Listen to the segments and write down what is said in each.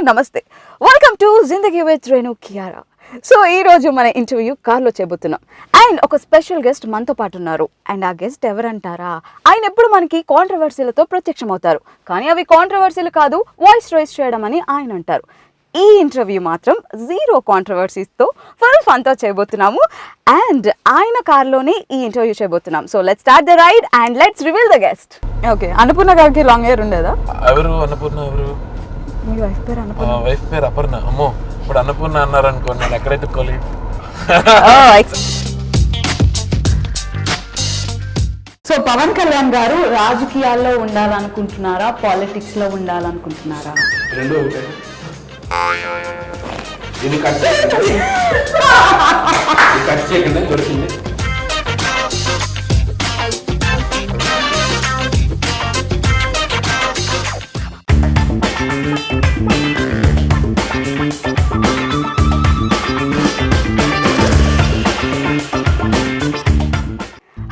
నమస్తే. Welcome to Zindagi with Renu Kiara. So ఈ రోజు మన ఇంటర్వ్యూ కార్లో చేయబోతున్నాం అండ్ ఒక స్పెషల్ గెస్ట్ మనతో పాటు ఉన్నారు. అండ్ ఆ గెస్ట్ ఎవరంటారా, ఆయన ఎప్పుడు మనకి కాంట్రవర్సీలతో ప్రత్యక్షమవుతారు, కానీ అవి కాంట్రవర్సీలు కాదు, వాయిస్ రైజ్ చేయడం అని ఆయన అంటారు. ఈ ఇంటర్వ్యూ మాత్రం జీరో కాంట్రవర్సీస్తో ఫుల్ ఫన్తో చేయబోతున్నాము అండ్ ఆయన కార్లోనే ఈ ఇంటర్వ్యూ చేయబోతున్నాం. So let's start the ride and let's reveal the guest. Okay, Annapurna గారికి లాంగ్ హెయిర్ ఉండేదా? ఎవరు అన్నపూర్ణ? ఎవరు? మీ వైఫ్ పేరు అన్నపూర్ణ. వైఫ్ పేరు అపర్ణ. అమ్మో, ఇప్పుడు అన్నపూర్ణ అన్నారు అనుకో, నేను ఎక్కడైతే కొలి. సో పవన్ కళ్యాణ్ గారు రాజకీయాల్లో ఉండాలనుకుంటున్నారా, పాలిటిక్స్ లో ఉండాలనుకుంటున్నారా? రెండు ఇది కట్ చేయకుండా దొరికింది.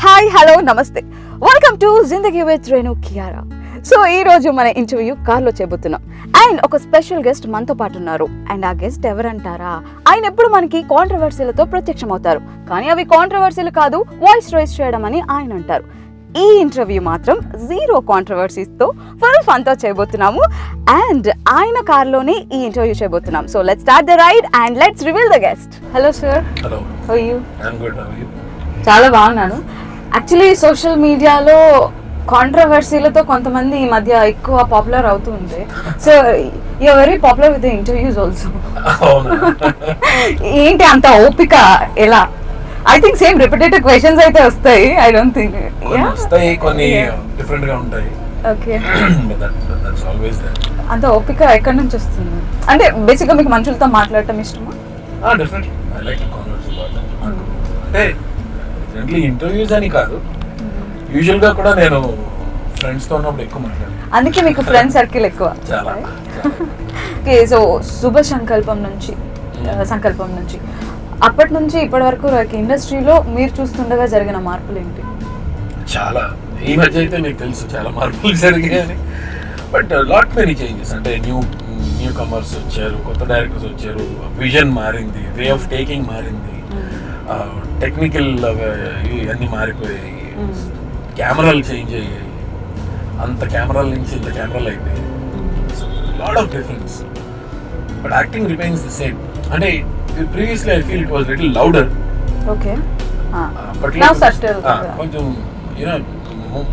హాయ్, హలో, నమస్తే. Welcome to Zindagi with Renu Kiara. So ఈ రోజు మన ఇంటర్వ్యూ కార్లో చేయబోతున్నాం అండ్ ఒక స్పెషల్ గెస్ట్ మనతో పాటు ఉన్నారు. అండ్ ఆ గెస్ట్ ఎవరంటారా, ఆయన ఎప్పుడు మనకి కాంట్రవర్సీలతో ప్రత్యక్షమవుతారు, కానీ అవి కాంట్రవర్సీలు కాదు, వాయిస్ రైజ్ చేయడం అని ఆయన అంటారు. ఈ ఇంటర్వ్యూ మాత్రం జీరో కాంట్రవర్సీస్తో ఫుల్ ఫన్తో చేయబోతున్నాము అండ్ ఆయన కార్లోనే ఈ ఇంటర్వ్యూ చేయబోతున్నాం. So let's start the ride and let's reveal the guest. Hello sir. Hello. How are you? I am good. How are you? చాలా బాగున్నాను. యాక్చువల్లీ సోషల్ మీడియాలో కాంట్రవర్సీలతో కొంతమంది ఈ మధ్య ఎక్కువ పాపులర్ అవుతూ ఉంటాయి. So you are very popular with the interviews also. ఏంటి అంత ఓపిక ఎలా? I think same repetitive questions అయితే వస్తాయి. ఐ డోంట్ థింక్ వస్తాయి, కొన్ని డిఫరెంట్ గా ఉంటాయి. Okay, that's always there. అంత ఓపిక ఎక్కడి నుంచి వస్తుంది? అంటే బేసిక్ గా మీకు మనుషులతో మాట్లాడటం ఇష్టమా? Definitely I like to converse about that. అంటే జనరల్లీ ఇంటర్వ్యూస్ అని కాదు, యూజువల్ గా కూడా నేను ఫ్రెండ్స్ తో ఉన్నప్పుడు ఎక్కువ మాట్లాడాను. అందుకే మీకు ఫ్రెండ్ సర్కిల్ ఎక్కువ. చాలా. ఓకే, సో శుభ సంకల్పం నుంచి అప్పటి నుంచి ఇప్పటి వరకు ఇండస్ట్రీలో మీరు చూస్తుండగా జరిగిన మార్పులు ఏంటి? చాలా. ఈ మధ్య అయితే మీకు తెలుసు చాలా మార్పులు జరిగాయని, బట్ లాట్ మెనీ చేంజెస్. అంటే న్యూ కమర్స్ వచ్చారు, కొత్త డైరెక్టర్స్ వచ్చారు, విజన్ మారింది, వే ఆఫ్ టేకింగ్ మారింది, టెక్నికల్ అన్నీ మారిపోయాయి, కెమెరాలు చేంజ్ అయ్యాయి, అంత కెమెరాల నుంచి ఇంత కెమెరాలు అయిపోయాయి. Lot of difference, but acting remains the same. అంటే previously I feel it was little louder. Okay, కొంచెం you know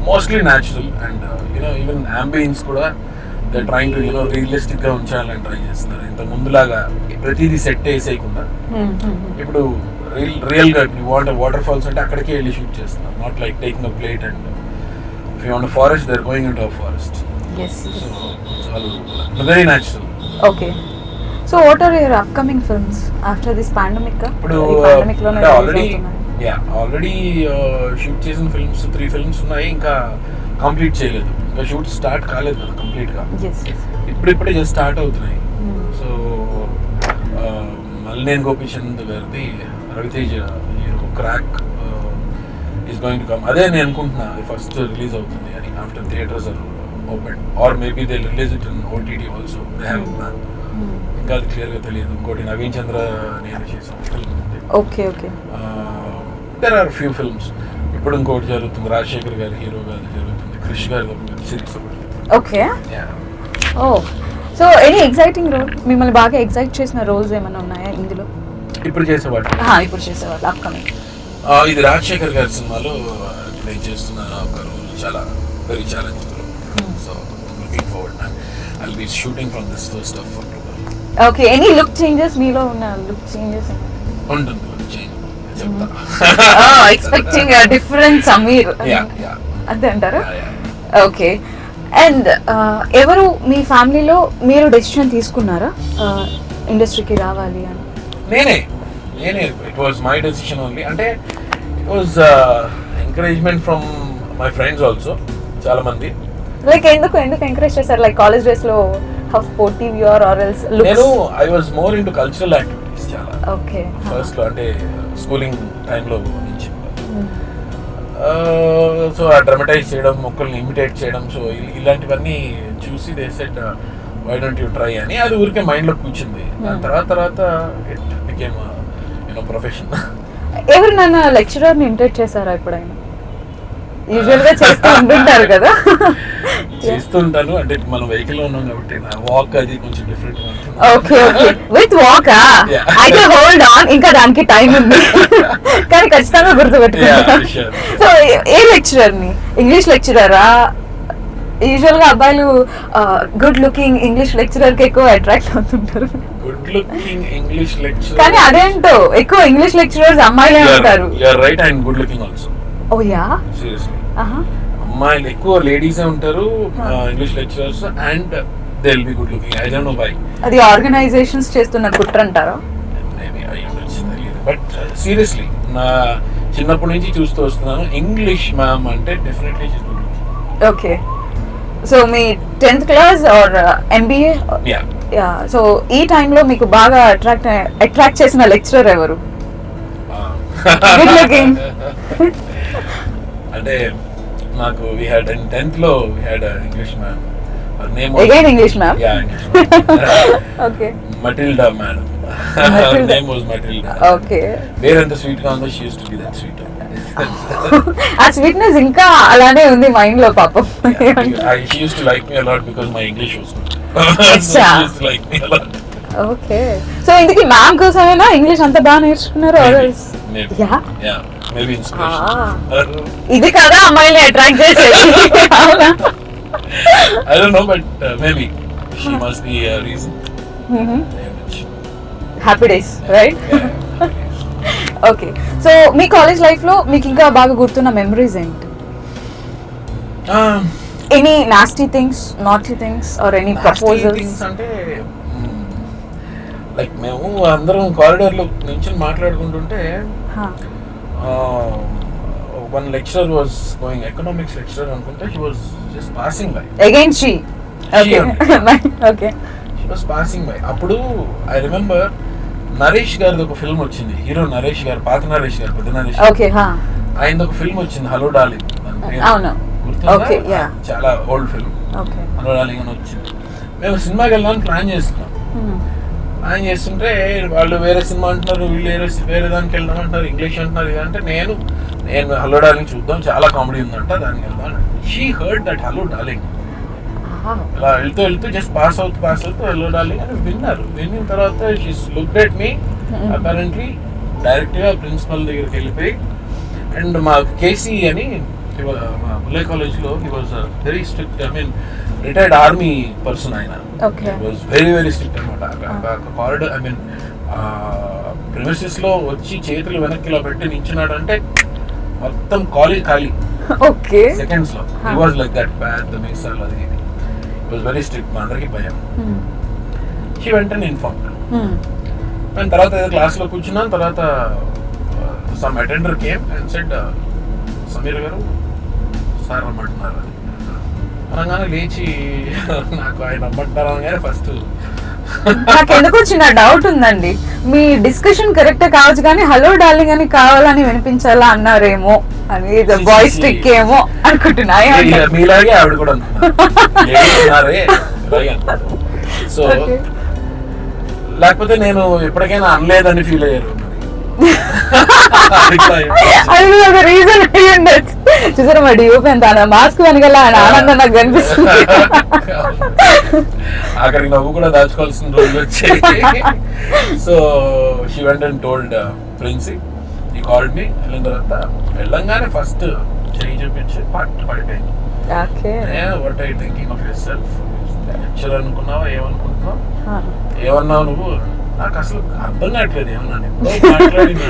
mostly natural and you know even ambience కూడా they trying to you know realistic గా ఉంచాలని ట్రై చేస్తున్నారు. ఇంత ముందులాగా ప్రతిదీ సెట్ వేసేయకుండా ఇప్పుడు రియల్ గా వాటర్ ఫాల్స్ అంటే అక్కడికే వెళ్ళి షూట్ చేస్తున్నారు. Not like taking a plate and if you want forest they are going into a forest. So very natural. Okay, so what are your upcoming films after this pandemic? ఇప్పుడు already shoot చేసిన films 3 films ఉన్నాయి, ఇంకా complete చేయలేదు, ఇంకా shoot start కాలేదు కదా complete గా. ఇప్పుడిప్పుడే జస్ట్ స్టార్ట్ అవుతున్నాయి. సో మల్లేన్ గోపీచంద్ గారిది Ravi Teja hero Krack is going to come. అదే నేను అనుకుంటున్నా ఫస్ట్ రిలీజ్ అవుతుంది అని, after theatres are open or maybe they release it in OTT also. They have plan. ఇంకా అది క్లియర్ గా తెలియదు. ఇంకోటి నవీన్ చంద్ర నేను చేసిన ఫిల్మ్ ఉంది. Okay okay, there are few films. ఇప్పుడు ఇంకోటి జరుగుతుంది, రాజశేఖర్ గారి హీరో గారి జరుగుతుంది, క్రిష్ గారి సిరీస్ ఒకటి. ఓకే, ఓ సో ఎనీ ఎగ్జైటింగ్ రోల్, మిమ్మల్ని బాగా ఎగ్జైట్ చేసిన రోల్స్ ఏమైనా ఉన్నాయా ఇందులో? ఇప్పుడు చేసేవాళ్ళు అప్కమింగ్ ఇది రాజశేఖర్ గారి సినిమాలో నేను చేస్తున్న ఒక రోల్ చాలా very challenging role. So looking forward. I will be shooting from this first of October. Okay, any look changes మీలో ఉన్న లుక్ చేంజెస్ ఉంటుంది? చెప్తా. ఎక్స్పెక్టింగ్ డిఫరెంట్ సమీర్ అంతే అంటారా? ఓకే, అండ్ ఎవరు మీ ఫ్యామిలీలో మీరు డెసిషన్ తీసుకున్నారా ఇండస్ట్రీకి రావాలి అని? నేనే it was my decision only. అంటే it was encouragement from my friends also, చాలా మంది. లైక్ ఎందుకు ఎంకరేజ్ చేశారు? లైక్ కాలేజ్ డేస్ లో how sportive you are or else looks? నేను I was more into cultural activities చాలా. ఓకే, ఫస్ట్ లో అంటే స్కూలింగ్ టైంలో నుంచి సో ఆ డ్రమటైజ్ చేయడం, మొక్కల్ని ఇమిటేట్ చేయడం, సో ఇలాంటివన్నీ చూసి they said why don't you try అని, అది ఊరికే మైండ్లో కూర్చుంది. దాని తర్వాత ఇట్ బికేమ్ ప్రొఫెషన్. ఎవరినైనా లెక్చరర్ని ఇంటరేట్ చేశారా ఎప్పుడైనా? యూజువల్ గా చేస్తూ ఉంటుంటారు కదా. చేస్తుంటాను, అంటే మనం వెహికల్ లో ఉన్నాం కాబట్టి నా వాక్ అది కొంచెం different. Okay okay, with walk అయితే హోల్డ్ ఆన్, ఇంకా దానికి టైం ఉంది కానీ ఖచ్చితంగా గుర్తుపెట్టుకుంటాను. సో ఏ లెక్చరర్ ని? ఇంగ్లీష్ లెక్చరరా? యూజువల్ గా అబ్బాయిలు గుడ్ లుకింగ్ ఇంగ్లీష్ లెక్చరర్ కి ఎక్కువ అట్రాక్ట్ అవుతుంటారు. గుడ్ లుకింగ్ ఇంగ్లీష్ లెక్చరర్, కానీ అదేంటో ఎక్కువ ఇంగ్లీష్ లెక్చరర్స్ అమ్మాయిలే ఉంటారు. You are right, and good looking also. Oh yeah, seriously అమ్మాయిలు ఎక్కువ లేడీసే ఉంటారు English lecturers, and they will be good looking. I don't know why. అది ఆర్గనైజేషన్స్ చేస్తున్న కుట్ర అంటారా? మేబీ ఐ ఉండొచ్చు, తెలియదు. బట్ సీరియస్లీ నా చిన్నప్పటి నుంచి చూస్తూ వస్తున్నాను, ఇంగ్లీష్ మ్యామ్ అంటే definitely she good looking. Okay, so మీ 10th class or MBA? Yeah. So ఈ టైంలో మీకు బాగా అట్రాక్ట్ చేసిన లెక్చరర్ ఎవరు? Good looking. అంటే నాకు we had in 10th లో we had a English ma'am. Her name was Again English ma'am? Yeah, English ma'am. Okay. Matilda madam. Her name was Matilda. Okay. వేరెంత స్వీట్ గా ఉందో she used to be that sweet. ఆ sweetness ఇంకా అలానే ఉంది mind లో పాపం. She used to like me a lot because my English was good. Acha. She used to like me a lot. Okay, so ఇందుకు ma'am కోసమేనా English అంత బాగా నేర్చుకున్నారు? Maybe. Yeah. Maybe inspiration. ఇది కదా అమ్మాయిని అట్రాక్ట్ చేసేది. I don't know, but maybe she must be a reason. Happy days, right? Okay, so me college life లో మీకు ఇంకా బాగా గుర్తున్న మెమరీస్ ఏంటి? Any nasty things, naughty things or any proposals? అంటే లైక్ మేము అందరం కారిడార్ లో నుంచి మాట్లాడుకుంటుంటే one lecturer was going, economics lecturer అనుకుంటే, she was just passing by. Again she? Okay. Okay. She was passing by. అప్పుడు I remember నరేష్ గారిది ఒక ఫిల్మ్ వచ్చింది, హీరో నరేష్ గారు, పాత నరేష్ గారు, పెద్ద నరేష్. ఓకే, ఆయనది ఒక ఫిల్మ్ వచ్చింది, హలో డార్లింగ్. అవును, ఓకే, యా, చాలా old film. Okay, hello darling అని వచ్చింది. మేము సినిమాకి వెళ్ళడానికి ప్లాన్ చేస్తున్నాం. ప్లాన్ చేస్తుంటే వాళ్ళు వేరే సినిమా అంటున్నారు, వీళ్ళు వేరే దానికి వెళ్దాం అంటారు, ఇంగ్లీష్ అంటున్నారు. ఇదంటే నేను హలో డార్లింగ్ చూద్దాం, చాలా కామెడీ ఉందంట, దానికి వెళ్దాం. She heard that hello darling. అలా వెళ్తూ జస్ట్ పాస్ అవుతూ హలో డార్లింగ్ అని విన్నారు. విన్న తర్వాత she looked at me, apparently direct గా ప్రిన్సిపల్ దగ్గరికి వెళ్ళిపోయి, అండ్ మా కేసీ అని మా బుల్లే కాలేజ్ లో he was very strict, I mean retired army person ఆయన. వాజ్ వెరీ స్ట్రిక్ట్ అనమాట. కారిడార్, ఐ మీన్ ప్రిమిసెస్ లో వచ్చి చేతులు వెనక్కి ఇలా పెట్టి నించున్నాడు అంటే మొత్తం కాలేజ్ ఖాళీ. ఓకే, సెకండ్స్ లో. హీ వాజ్ లైక్ దట్, పెద్ద మీసాలు, అది వాజ్ వెరీ స్ట్రిక్ట్, మా అందరికి భయం. షీ వెంట ఇన్ఫార్మ్. అండ్ తర్వాత ఏదో క్లాస్ లో కూర్చున్నాను. తర్వాత some attender came and said, Sameer గారు సార్ రమ్మంటున్నారు అని అనగానే లేచి, నాకు ఆయన రమ్మంటారు అనగానే ఫస్ట్ నాకు ఎందుకు చిన్న డౌట్ ఉందండి. మీ డిస్కషన్ కరెక్ట్ కావచ్చు కానీ హలో డార్లింగ్ అని కావాలని వినిపించాలా అన్నారేమో అని, బాయ్స్ ట్రిక్ ఏమో అనుకుంటున్నా. మీలాగే ఆవిడ కూడా అనుకున్నారే. సో లేకపోతే నేను ఎప్పటికైనా అనలేదని ఫీల్ అయ్యారు. రీజన్ చూసారా మరి ఓపెన్ తన మాస్క్ వెనకాల ఆయన ఆనందం నాకు కనిపిస్తుంది. అక్కడికి నవ్వు కూడా దాచుకోవాల్సిన రోజులు వచ్చాయి. So she went and told princi, he called me. వెళ్ళిన తర్వాత వెళ్ళంగానే ఫస్ట్ చేయి చూపించి పడిపోయింది. What I thinking of yourself, lecture అనుకున్నావా, ఏమనుకుంటున్నావు, ఏమన్నావు నువ్వు, నాకు అసలు అర్థం కావట్లేదు ఏమన్నా మాట్లాడింది.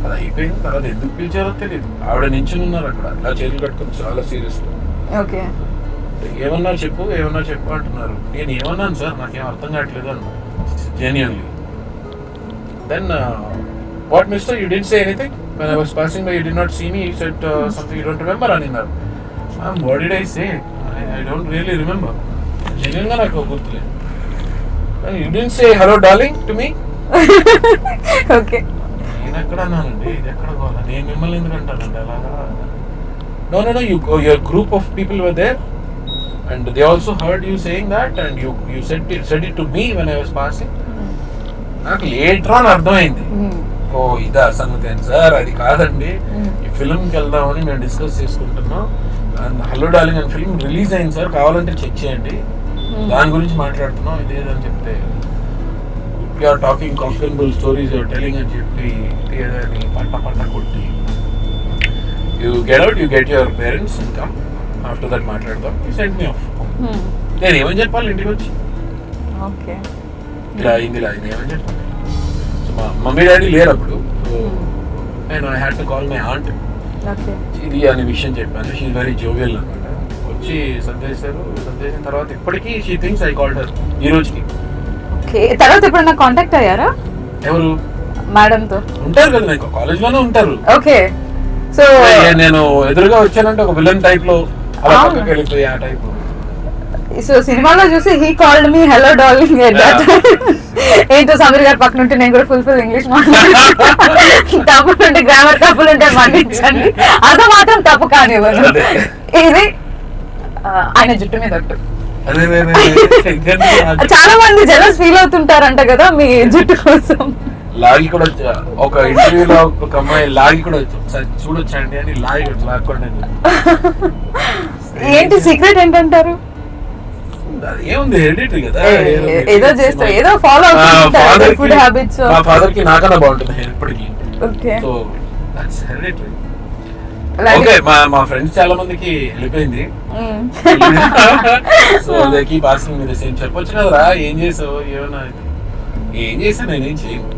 అది అయిపోయింది. తర్వాత ఎందుకు పిలిచారో తెలియదు. ఆవిడ నించుని ఉన్నారు అక్కడ, ఇలా చేతులు కట్టుకుని చాలా సీరియస్. ఏమన్నా చెప్పు అంటున్నారు. నేను ఏమన్నాను సార్, నాకేం అర్థం కావట్లేదు అన్నా, genuinely. Then what mister, you didn't say anything when I was passing by, you did not see me, you said something you don't remember అన్నారు. What did I say? I don't really remember. Genuine గా నాకు గుర్తులేదు. You didn't say hello darling to me? Okay. నేను ఎక్కడ అన్నానండి, ఇది ఎక్కడ కావాలా, నేను మిమ్మల్ని ఎందుకు అంటానండి అలాగా? No, your group of people were there. And they also heard you saying that, and you said it to me when I was passing. నాకు లేటర్ అని అర్థమైంది, ఓ ఇదా సంగతి అని సార్, అది కాదండి ఈ ఫిల్మ్కి వెళ్దామని మేము డిస్కస్ చేసుకుంటున్నాం, అండ్ హలో డార్లింగ్ అని ఫిల్మ్ రిలీజ్ అయింది సార్, కావాలంటే చెక్ చేయండి, దాని గురించి మాట్లాడుతున్నాం ఇదేదని చెప్తే, you're talking confidential stories you're telling అని చెప్పి ఇదేదని పంట కొట్టి, you get out, you get your parents ఇంకా ఆఫ్టర్ దట్ మాట్లాడదాం, యూ సెండ్ మీ ఆఫ్. నేను ఏమని చెప్పాలి ఇంటికి వచ్చి, ఇలా అయింది ఏమని చెప్పాలి. సో మా మమ్మీ డాడీ లేరు అప్పుడు, సో నేను I had to call my aunt, ఇది అనే విషయం చెప్పాను. షీ వెరీ జోవియల్ అనమాట. వచ్చి సందేశారు, సందేశం తర్వాత ఇప్పటికీ she thinks I called her ఈ రోజుకి. తర్వాత ఎప్పుడన్నా కాంటాక్ట్ అయ్యారా? ఎవరు? మేడం తో ఉంటారు కదా, నాకు కాలేజ్ లోనే ఉంటారు. ఓకే. సో నేను ఎదురుగా వచ్చానంటే ఒక విలన్ టైప్ లో అలా పక్కకి వెళ్ళిపోయి ఆ టైప్. సో సినిమాలో చూసి he called me hello darling ఏంటో సమీర్ గారి పక్కన ఉంటే నేను కూడా ఫుల్ ఇంగ్లీష్ మాట్లాడుతాను, తప్పులు ఉంటే గ్రామర్ తప్పులు ఉంటే మన్నించండి, అది మాత్రం తప్పు కానివ్వదు. ఇది ఆయన జుట్టు మీద ఒట్టు. చాలా మంది జలస్ ఫీల్ అవుతుంటారంట కదా మీ జుట్టు కోసం. లాగి కూడా ఒక ఇంటర్వ్యూలో ఒక అమ్మాయి లాగి కూడా చూడొచ్చండి అని లాక్కోండి. ఏంటి సీక్రెట్ ఏంటంటారు? ఏముంది, హెరిడిటరీ కదా, ఏదో చేస్తారు, ఏదో ఫాలో అవుతుంటారు ఫుడ్ హ్యాబిట్స్. మా ఫాదర్ కి నాకన్నా బాగుంటుంది హెయిర్ ఇప్పటికి. Okay. So that's hereditary. Okay, మా ఫ్రెండ్స్ చాలా మందికి వెళ్ళిపోయింది. So they keep asking me the same. చెప్పొచ్చు కదరా ఏం చేసావు, ఏమన్నా ఏం చేసా, నేనేం చేయను.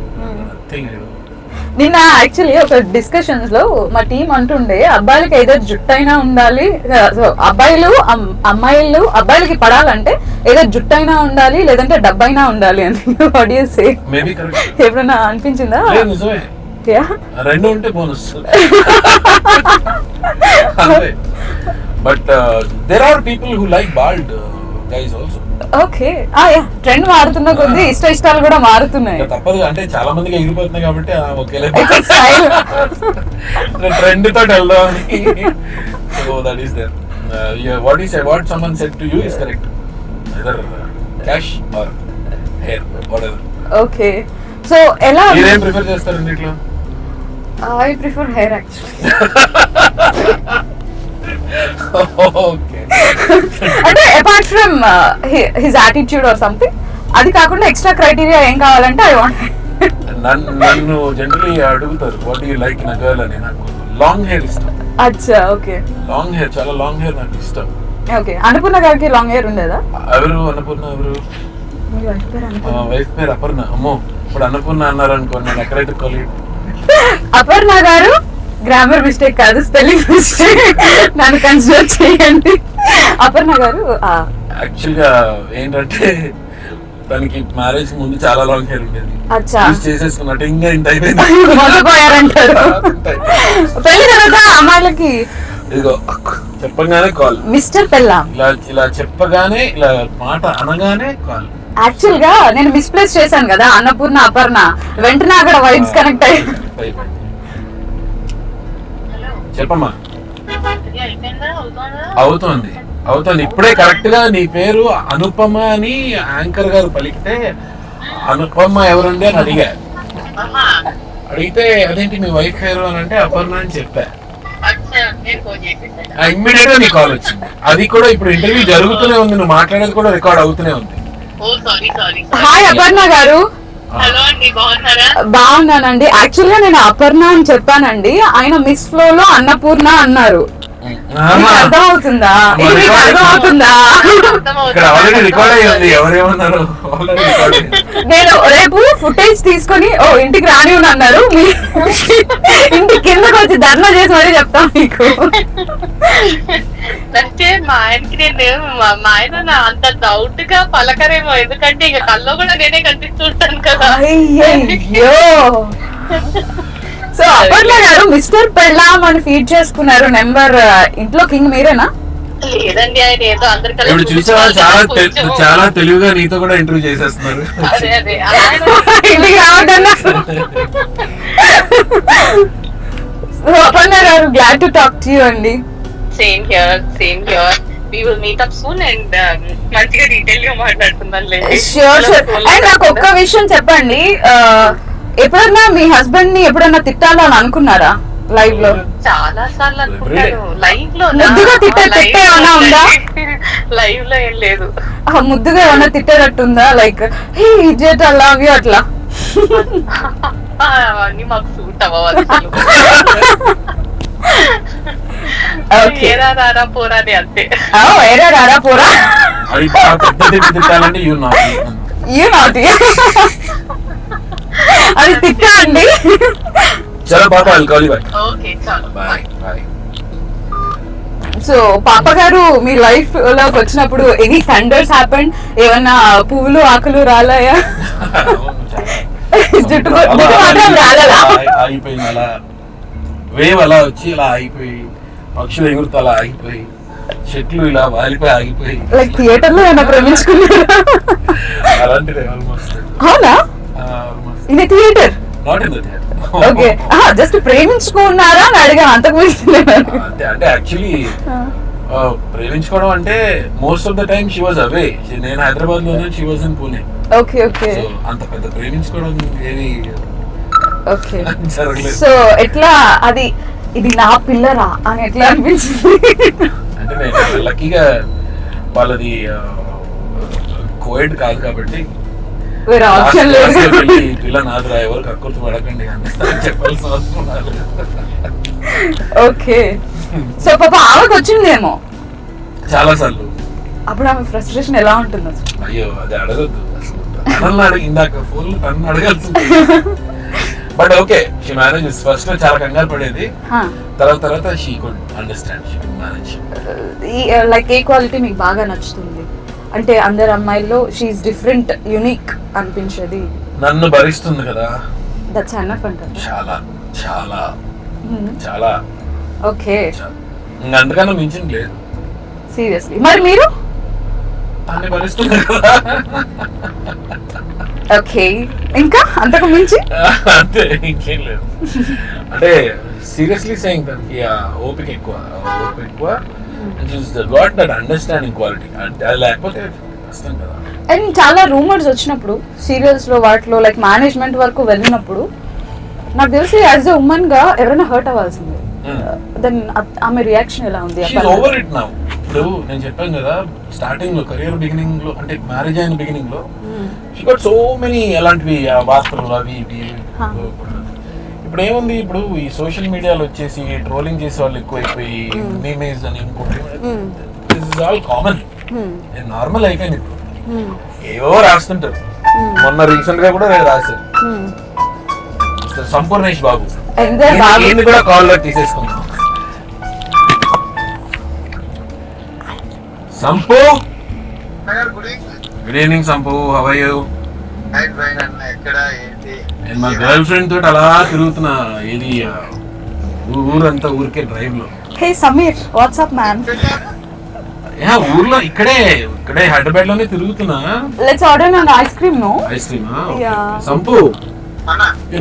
నిన్న యాక్చువల్లీ ఒక డిస్కషన్స్ లో మా టీం అంటుండే అబ్బాయిలకి ఏదో జుట్టైనా ఉండాలి, అబ్బాయిలు అమ్మాయిలు అబ్బాయిలకి పడాలంటే ఏదో జుట్టైనా ఉండాలి లేదంటే డబ్బైనా ఉండాలి అని. What you say? ఎప్పుడైనా అనిపించిందా? రెండు ఉంటే bonus. But there are people who like bald guys also. Okay. Trend మారుతున్న కొద్దీ ఇష్టాలు కూడా మారుతున్నాయి. తప్పదు, అంటే చాలా మందికి ఎగిరిపోతున్నాయి కాబట్టి ఒకేలే ట్రెండ్ తోటి వెళ్దామని. So that is there. What is what someone said to you is correct, either cash or hair, whatever. Okay. So ఎలా మీరేం ప్రిఫర్ చేస్తారండి ఇట్లా? I prefer hair actually. అంటే apart from his attitude or something, అది కాకుండా extra criteria ఏం కావాలంటే I want. నన్ను జనరల్లీ అడుగుతారు what you like in a girl అని. నాకు లాంగ్ హెయిర్ ఇష్టం. అచ్చా, ఓకే. లాంగ్ హెయిర్, చాలా లాంగ్ హెయిర్ నాకు ఇష్టం. ఓకే. అన్నపూర్ణ గారికి లాంగ్ హెయిర్ ఉండేదా? ఎవరు అన్నపూర్ణ? ఎవరు? వైఫ్ పేరు అపర్ణ. అమ్మో, ఇప్పుడు అన్నపూర్ణ అన్నారు అనుకో, నేను ఎక్కడ ఎత్తుకోవాలి. అపర్ణ గారు గ్రామర్ మిస్టేక్ కాదు, స్పెల్లింగ్ మిస్టేక్, నన్ను కన్సిడర్ చేయండి. అపర్ణ గారు యాక్చువల్ గా ఏంటంటే తనకి మ్యారేజ్ ముందు చాలా లాంగ్ హెయిర్ ఉండేది. చేసేసుకున్నట్టు ఇంకా ఇంత అయిపోయిందంటారు. పెళ్లి తర్వాత అమ్మాయిలకి ఇదిగో చెప్పగానే కాల్ మిస్టర్ పెళ్ళా, ఇలా చెప్పగానే ఇలా మాట అనగానే కాల్. యాక్చువల్ గా నేను మిస్ప్లేస్ చేశాను కదా అన్నపూర్ణ అపర్ణ, వెంటనే అక్కడ వైబ్స్ కనెక్ట్ అయ్యి. చెప్పమ్మా. అవుతోంది. ఇప్పుడే కరెక్ట్ గా నీ పేరు అనుపమ అని యాంకర్ గారు పలికితే అనుపమ ఎవరుండి అని అడిగితే అదేంటి మీ వైఫ్ పేరు అని అంటే అపర్ణ అని చెప్పా. ఇమ్మీడియట్ గా నీ కాల్ వచ్చింది. అది కూడా ఇప్పుడు ఇంటర్వ్యూ జరుగుతూనే ఉంది, నువ్వు మాట్లాడేది కూడా రికార్డ్ అవుతూనే ఉంది. హాయ్ అపర్ణ గారు. బాగున్నానండి. యాక్చువల్ గా నేను అపర్ణ అని చెప్పానండి, ఆయన మిస్ ఫ్లో లో అన్నపూర్ణ అన్నారు. అర్థమవుతుందా? నేను రేపు ఫుటేజ్ తీసుకొని ఇంటికి రాని అన్నారు, ఇంటి కిందకి వచ్చి ధర్నా చేసి మరీ చెప్తాను మీకు. అంటే మా ఆయనకి నేను మా ఆయన అంత డౌట్ గా పలకరేమో, ఎందుకంటే ఇక కల్లో కూడా నేనే కనిపిస్తుంటాను కదా. అయ్యో. సో అపర్ణ గారు మిస్టర్ పెళ్ళాం అని ఫీడ్ చేసుకున్నారు నెంబర్, ఇంట్లో కింగ్ మీరేనా? లేదండి, ఆయన ఏదో అందరికీ చూసావా, చాలా తెలివిగా నీతో కూడా ఇంటర్వ్యూ చేసేస్తున్నారు. అదే అదే ఇంటికి రావద్దన్నా. అపర్ణ గారు, glad to talk to you అండి. Same here. we will meet up soon and మంచిగా డీటెయిల్ గా మాట్లాడుకుందాం షూర్ షూర్. అండ్ నాకు ఒక్క విషయం చెప్పండి, ఎప్పుడన్నా మీ హస్బెండ్ ని ఎప్పుడన్నా తిట్టాలని అనుకున్నారా లైవ్ లో? చాలా సార్లు అనుకుంటాను. లైవ్ లో ముద్దుగా తిట్టే ఏమన్నా ఉందా? లైవ్ లో ఏం లేదు. ముద్దుగా ఏమన్నా తిట్టేటట్టుందా? Like hey idiot I love you అట్లా? అవన్నీ మాకు సూట్ అవ్వాలి. ఏరా రారా పోరా అని అంతే. ఏరా రారా పోరా అది పెద్ద తిట్టాలంటే యూ నాట్ అది తిట్టండి. చలో పాప, I'll call you back. Okay చాలు Bye. Bye. సో పాప గారు మీ లైఫ్ లోకి వచ్చినప్పుడు ఎనీ థండర్స్ హ్యాపెండ్? ఏమన్నా పువ్వులు ఆకులు రాలాయా? జుట్టు మాత్రం రాలేదా? ఆగిపోయింది అలా, వేవ్ అలా వచ్చి ఇలా ఆగిపోయి, పక్షులు ఎగురుతూ అలా ఆగిపోయి, చెట్లు ఇలా వాలిపోయి ఆగిపోయి. లైక్ థియేటర్ లో ఏమైనా ప్రేమించుకున్నారా? అలాంటిది ఆల్మోస్ట్. అవునా? In theatre? Not in the theatre. Okay, just ప్రేమించుకున్నారా అని అడిగాను, అంతకు మించి. అంటే యాక్చువల్లీ ప్రేమించుకోవడం అంటే most of the time she was away. నేను హైదరాబాద్ లోనే, she was in Pune. Okay okay. So అంత పెద్ద ప్రేమించుకోవడం ఏది ఓకే. జరగలేదు. సో ఎట్లా అది, ఇది నా పిల్లరా అని ఎట్లా అనిపించింది? అంటే నేను లక్కీగా వాళ్ళది కోవిడ్ కాదు కాబట్టి వేరే ఆప్షన్ లేదు. పిల్ల నాదురా, ఎవరు కక్కుర్తి పడకండి అని చెప్పాల్సిన అవసరం రాలేదు. ఓకే. సో పాప ఆమెకు వచ్చిందేమో చాలా సార్లు. అప్పుడు ఆమె ఫ్రస్ట్రేషన్ ఎలా ఉంటుంది అసలు? అయ్యో అది అడగద్దు అసలు. తనని అడిగి ఇందాక ఫోన్ తనని అడగాల్సింది. But okay, she manages. First లో చాలా కంగారు పడేది, తర్వాత she could understand, she could manage. Like ఏ క్వాలిటీ మీకు బాగా నచ్చుతుంది? అంటే అందరు అమ్మాయిల్లో షీఈస్ డిఫరెంట్, యూనిక్ అనిపించేది? నన్ను భరిస్తుంది కదా, దట్స్ ఎనఫ్ అంటారు. చాలా చాలా చాలా. ఓకే, అంతకన్నా మించింది లేదు. సీరియస్లీ. మరి మీరు? తన్ని భరిస్తుంది కదా. ఓకే, ఇంకా అంతకు మించి? అంతే, ఇంకేం లేదు. అంటే సీరియస్లీ సేయింగ్, తనకి ఓపిక ఎక్కువ, గాట్ దట్ అండర్స్టాండింగ్ క్వాలిటీ. అది లేకపోతే కష్టం కదా. అండ్ చాలా రూమర్స్ వచ్చినప్పుడు సీరియల్స్ లో వాటిలో లైక్ మేనేజ్మెంట్ వరకు వెళ్ళినప్పుడు నాకు తెలిసి యాజ్ ఎ ఉమెన్ గా ఎవరైనా హర్ట్ అవ్వాల్సిందే. దెన్ ఆమె రియాక్షన్ ఎలా ఉంది? Over it now. ఇప్పుడు నేను చెప్పాను కదా, స్టార్టింగ్ లో కెరియర్ బిగినింగ్ లో, అంటే మ్యారేజ్ అయిన బిగినింగ్ లో షీ గాట్ సో మెనీ అలాంటివి వార్తలు అవి ఇవి. ఇప్పుడు ఏముంది, ఇప్పుడు ఈ సోషల్ మీడియాలో వచ్చేసి ట్రోలింగ్ చేసే వాళ్ళు ఎక్కువైపోయి, మీమేజ్ అని ఇంకోటి, this is all common, normal అయిపోయింది. ఇప్పుడు ఏవో రాస్తుంటారు. మొన్న రీసెంట్ గా కూడా రాశారు సంపూర్ణేష్ బాబు, ఏంది కూడా కాల్ లో తీసేసుకున్నాం. Sampu, good evening Sampu, how are you? నేను మా గర్ల్ ఫ్రెండ్ తోటి అలా తిరుగుతున్నా, ఏది ఊరంతా ఊరికే డ్రైవ్ లో. Hey Sameer, what's up man? ఊర్లో ఇక్కడే హైదరాబాద్ లోనే తిరుగుతున్నా. Let's order an ice cream, no? Ice cream. Yeah. Sampu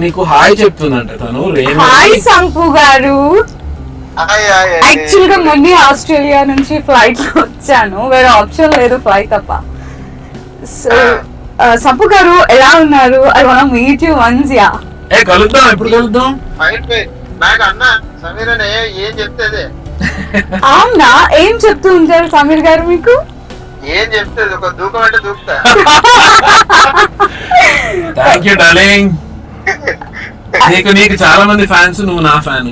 నీకు హాయ్ చెప్తుందంట తను. హాయ్ సంపు గారు, యాక్చువల్ గా మొన్న ఆస్ట్రేలియా నుంచి ఫ్లైట్ లో వచ్చాను, వేరే ఆప్షన్ లేదు ఫ్లైట్ తప్ప. సో సంపు గారు ఎలా ఉన్నారు? I want meet you once. Yeah, కలుద్దాం. ఎప్పుడు కలుద్దాం? అవునా? ఏం చెప్తూ ఉంటారు సమీర్ గారు మీకు? ఏం చెప్తే ఒక దూకం అంటే దూకుతా. Thank you darling. నీకు చాలా మంది ఫ్యాన్స్, నువ్వు నా ఫ్యాన్.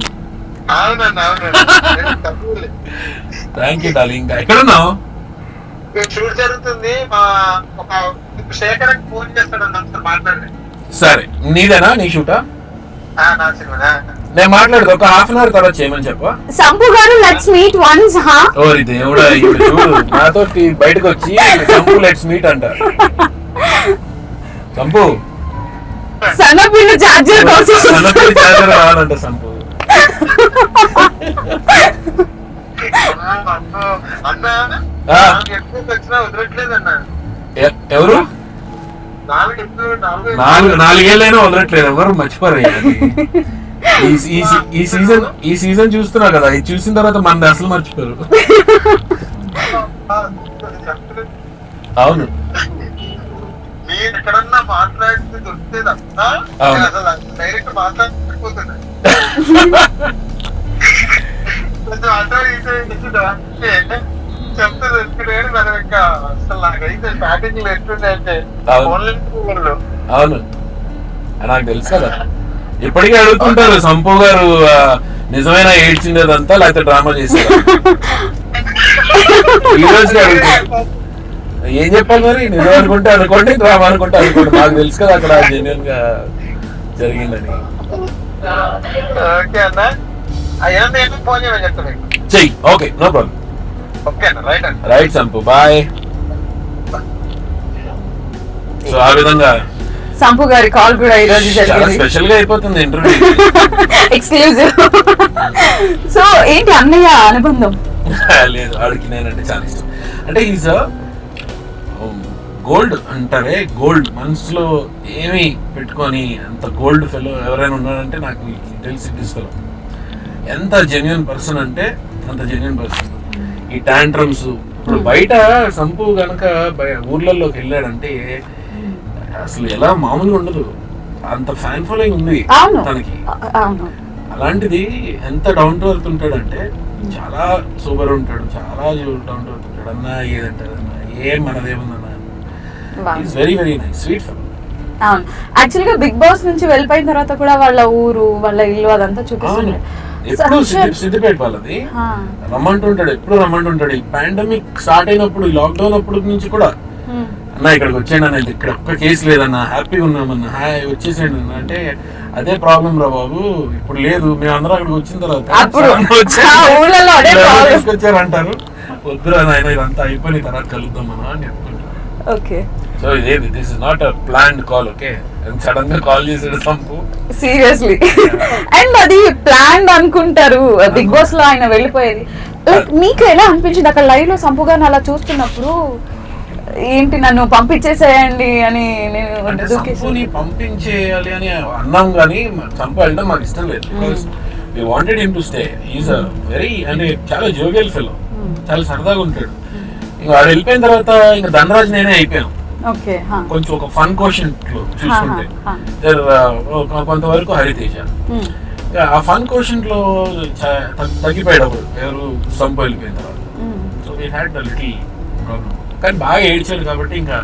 Thank you darling. ఎక్కడున్నావు? షూట్ జరుగుతుంది. ఒక శేఖర్ ఫోన్ చేస్తాడు, మాట్లాడండి. సరే, నీదేనా? నీ షూటా? నేను మాట్లాడదు, ఒక హాఫ్ అన్ అవర్ తర్వాత చేయమని చెప్పా. సంపు గారు లెట్స్ మీట్ వన్స్. హా, ఓరి దేవుడా, ఇప్పుడు చూడు నాతో బయటకు వచ్చి సంపు లెట్స్ మీట్ అంట. సంపు సన్నపిల్లు చార్జర్ కోసం చార్జర్ రావాలంట సంపు. ఎవరు? 4 వదలట్లేదు, ఎవరు మర్చిపోరు. ఈ సీజన్ చూస్తున్నా కదా, ఇది చూసిన తర్వాత మన అసలు మర్చిపోరు. చెప్తలేదు. అవును మీరు ఎక్కడన్నా మాట్లాడితే దొరికితే తప్ప అవును. నేను అసలు డైరెక్ట్ మాట్లాడకపోతున్నా. కొంచెం అటో ఇటో అంటే చెప్తే దొరికితే మనం ఇంకా అసలు నాకైతే స్టార్టింగ్ లో ఎట్లుండే అంటే అవును. ఓన్లీ అవును నాకు తెలుసు కదా. ఇప్పటికీ అడుగుతుంటారు సంపు గారు నిజమైన ఏడ్చిందేదంతా లేకపోతే డ్రామా చేశారు. ఈ రోజుకి అడుగుతారు ఏం చెప్పాలి మరి, నిజం అనుకుంటే అనుకోండి, డ్రామా అనుకుంటే అనుకోండి. మాకు తెలుసు కదా అక్కడ జెన్యున్ గా జరిగిందని. ఓకే అన్న అయ్యా నేను ఫోన్ చేయమని చెప్తాను మీకు. చెయ్యి. Okay no problem. ఓకే అన్న రైట్ అన్న. Right Sampu bye. సో ఆ విధంగా సంపు గారి కాల్ కూడా ఈ రోజు చాలా జరిగింది, స్పెషల్ గా అయిపోతుంది ఇంటర్వ్యూ. ఎక్స్క్లూజివ్. సో ఏంటి అన్నయ్య అనుబంధం? లేదు ఆడికి నేనంటే చాలా ఇష్టం. అంటే ఈజ్ గోల్డ్ అంటారే, గోల్డ్ మనసులో ఏమి పెట్టుకొని అంత గోల్డ్ ఫెలో ఎవరైనా ఉన్నారంటే నాకు తెలిసి దిస్ ఫెలో. ఎంత జెన్యున్ పర్సన్ అంటే అంత జెన్యున్ పర్సన్. ఈ టాంట్రమ్స్ ఇప్పుడు బయట సంపు గనక ఊర్లలోకి వెళ్ళాడంటే అసలు ఎలా మామూలుగా ఉండదు, అంత ఫ్యాన్ ఫాలోయింగ్ ఉంది అవును తనకి. అవును. అలాంటిది ఎంత డౌన్ టు ఎర్త్ ఉంటాడంటే చాలా సూపర్ ఉంటాడు, చాలా డౌన్ టు ఎర్త్ ఉంటాడు. అన్నా ఏదంటారు అన్న ఏం మనదేముందన్న, is very very nice sweet fellow. అవును. యాక్చువల్ గా బిగ్ బాస్ నుంచి వెళ్ళిపోయిన తర్వాత కూడా వాళ్ళ ఊరు వాళ్ళ ఇల్లు అదంతా చూపిస్తుంది. ఎప్పుడు సిద్దిపేట వాళ్ళది. రమ్మంటుంటాడు, ఎప్పుడు రమ్మంటుంటాడు. ఈ పాండమిక్ స్టార్ట్ అయినప్పుడు, ఈ లాక్డౌన్ అప్పుడు నుంచి కూడా అన్న ఇక్కడికి వచ్చేయండి అన్న, ఇక్కడ ఒక్క కేసు లేదన్న, హ్యాపీగా ఉన్నామన్న, హాయ్ వచ్చేసేయండి అన్న. అంటే అదే ప్రాబ్లం రా బాబు, ఇప్పుడు లేదు, మేము అందరం అక్కడికి వచ్చిన తర్వాత తీసుకొచ్చారు అంటారు. వద్దురా నాయన ఇదంతా అయిపోయిన తర్వాత కలుద్దాం మనం అని చెప్పుకుంటారు. ఓకే. సో ఇదేది this is not a planned call. Okay, sudden గా కాల్ చేసాడు సంపు. సీరియస్లీ. అండ్ అది ప్లాన్ అనుకుంటారు బిగ్ బాస్ లో ఆయన వెళ్ళిపోయేది. లైక్ మీకు ఎలా అనిపించింది అక్కడ లైవ్ లో సంపు గారిని అలా చూస్తున్నప్పుడు? ఏంటి నన్ను పంపించేసేయండి అని అంటే సంపుని పంపించేయాలి అని అన్నాం కానీ సంపు వెళ్ళడం మాకు ఇష్టం లేదు. Because we wanted him to stay. Is a very అంటే చాలా జోవియల్ ఫెలో, చాలా సరదాగా ఉంటాడు. ఇంకా వాడు వెళ్ళిపోయిన తర్వాత ఇంకా ధనరాజ్ నేనే అయిపోయాను. ఓకే. కొంచెం ఒక ఫన్ క్వశ్చన్ చూసుకుంటే కొంతవరకు హరితేజ. ఆ ఫన్ క్వశ్చన్ లో తగ్గిపోయాడు అప్పుడు ఎవరు సంపు వెళ్ళిపోయిన తర్వాత. So we had a little problem. కానీ బాగా ఏడ్చాడు కాబట్టి ఇంకా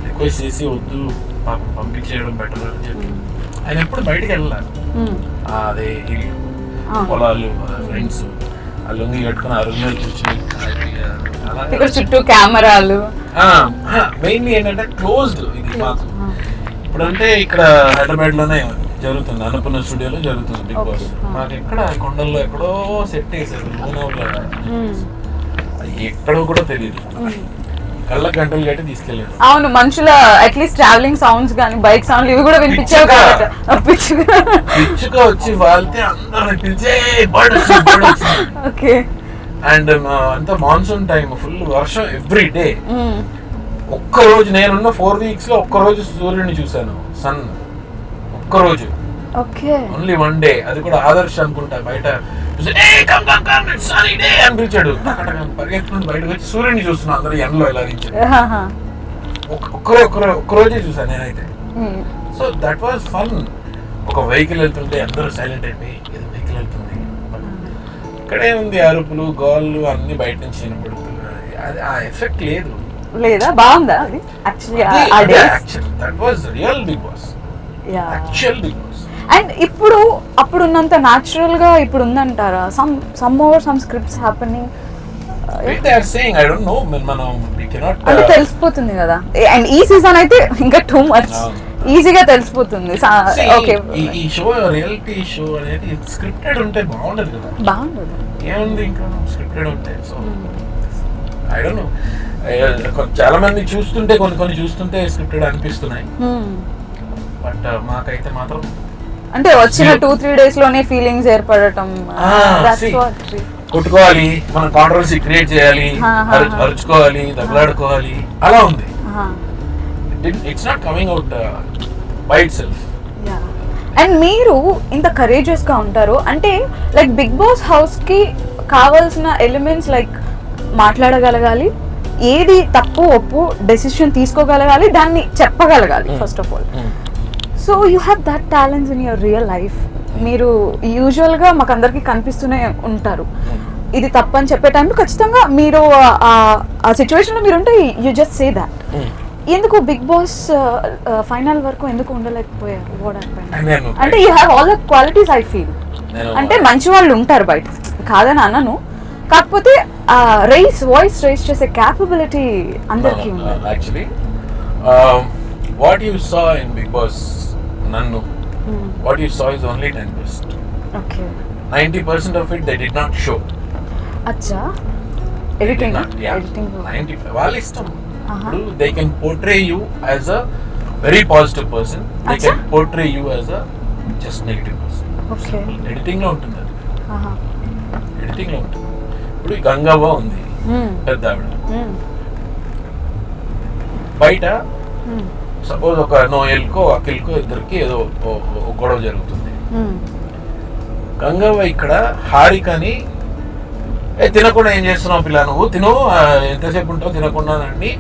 రిక్వెస్ట్ చేసి వద్దు పాపం పంపించేయడం బెటర్ అని చెప్పి ఆయన ఎప్పుడు బయటకు వెళ్ళాలి. అదే ఇల్లు, పొలాలు, ఫ్రెండ్స్, ఆ లొంగి కట్టుకుని ఆ రూమ్ కూర్చుని చుట్టూ కెమెరాలు. మెయిన్లీ ఏంటంటే క్లోజ్డ్ ఇది మాకు. ఇప్పుడు అంటే ఇక్కడ హైదరాబాద్ లోనే జరుగుతుంది, అన్నపూర్ణ స్టూడియోలో జరుగుతుంది బిగ్ బాస్. మాకు ఎక్కడ కొండల్లో ఎక్కడో సెట్ చేశారు, ఎక్కడో కూడా తెలియదు. కళ్ళ గంటలు గట్టి తీసుకెళ్ళారు. అవును, మనుషుల అట్లీస్ట్ ట్రావెలింగ్ సౌండ్స్ కానీ బైక్ సౌండ్లు ఇవి కూడా వినిపించావు కాబట్టి పిచ్చుగా వచ్చి వాళ్తే అందరూ పిలిచే. ఓకే. అండ్ అంతా మాన్సూన్ టైం, ఫుల్ వర్షం ఎవ్రీ డే. ఒక్క రోజు నేనున్న 4 weeks లో ఒక్క రోజు సూర్యుడిని చూశాను, సన్ ఒక్కరోజు. ఓకే. ఓన్లీ 1 day, అది కూడా ఆదర్శ అనుకుంటా. బయట అనిపించాడు, పరిగెత్తుకుని బయటకు వచ్చి సూర్యుడిని చూస్తున్నా, అందరూ ఎండలో ఇలా దించాడు. ఒక్కరోజే చూసాను నేనైతే. So that was fun. ఒక వెహికల్ వెళ్తుంటే అందరూ సైలెంట్ అయిపోయి ఏదో వెహికల్ వెళ్తుంది, ఇక్కడే ఉంది అరుపులు గోళ్ళు అన్ని బయట నుంచి వినపడుతున్నాయి. అది ఆ ఎఫెక్ట్ లేదు. లేదా బాగుందా అది? That was real Bigg Boss, actual Bigg Boss. And ఇప్పుడు అప్పుడున్నంత న్యాచురల్ గా ఇప్పుడు ఉందంటారా? సమ్ స్క్రిప్ట్స్ హ్యాపెనింగ్ అంటే తెలిసిపోతుంది కదా. అండ్ ఈ సీజన్ అయితే ఇంకా టూ మచ్ ఈజీగా తెలిసిపోతుంది. ఓకే, ఈ షో రియాలిటీ షో అనేది స్క్రిప్టెడ్ ఉంటే బాగుండదు కదా. బాగుండదు, ఏముంది ఇంకా స్క్రిప్టెడ్ ఉంటే. సో ఐ డోంట్ నో, చాలా మంది చూస్తుంటే కొన్ని చూస్తుంటే స్క్రిప్టెడ్ అనిపిస్తున్నాయి. బట్ మాకైతే మాత్రం అంటే వచ్చిన 2-3 days లోనే ఫీలింగ్స్ ఏర్పడటం, కొట్టుకోవాలి, మనం కాంట్రవర్సీ క్రియేట్ చేయాలి, అరుచుకోవాలి, దెబ్బలాడుకోవాలి, అలా ఉంది. It's not coming out by it self. And మీరు ఇంత కరేజియస్ గా ఉంటారు అంటే లైక్ బిగ్ బాస్ హౌస్ కి కావాల్సిన ఎలిమెంట్స్ లైక్ మాట్లాడగలగాలి, ఏది తప్పు ఒప్పు డెసిషన్ తీసుకోగలగాలి, దాన్ని చెప్పగలగాలి first of all. So you have that talents in your real life. మీరు యూజువల్గా మాకు అందరికీ కనిపిస్తూనే ఉంటారు. ఇది తప్పని చెప్పే టైంలో ఖచ్చితంగా మీరు ఆ సిచ్యువేషన్లో మీరు ఉంటే యూ జస్ట్ సే దాట్. ఎందుకు బిగ్ బాస్ ఫైనల్ వరకు ఎందుకు ఉండలేకపోయారు? అంటే you have all the qualities I feel. అంటే మంచి వాళ్ళు ఉంటారు బయట, కాదని అన్నను, కాకపోతే వాయిస్ రైస్ చేసే క్యాపబిలిటీ అందరికీ ఉంది. Actually what you saw in big boss నన్ను, what you saw is only 10%. Okay, 90% of it they did not show. అచ్చా, ఎడిటింగ్ వాళ్ళ ఇష్టం. ఇప్పుడు they can portray you as a very positive person, they can portray you as a just negative person. Okay, editing లో ఉంటుంది అది, editing లో ఉంటుంది. ఇప్పుడు ఈ గంగవ్వ ఉంది, పెద్ద ఆవిడ, బయట సపోజ్ ఒక నోయల్కో అఖిల్కో ఇద్దరికి ఏదో గొడవ జరుగుతుంది. గంగవ్వ ఇక్కడ హారికని తినకుండా ఏం చేస్తున్నావు పిల్ల, నువ్వు తిను, ఎంతసేపు ఉంటావు తినకుండానండి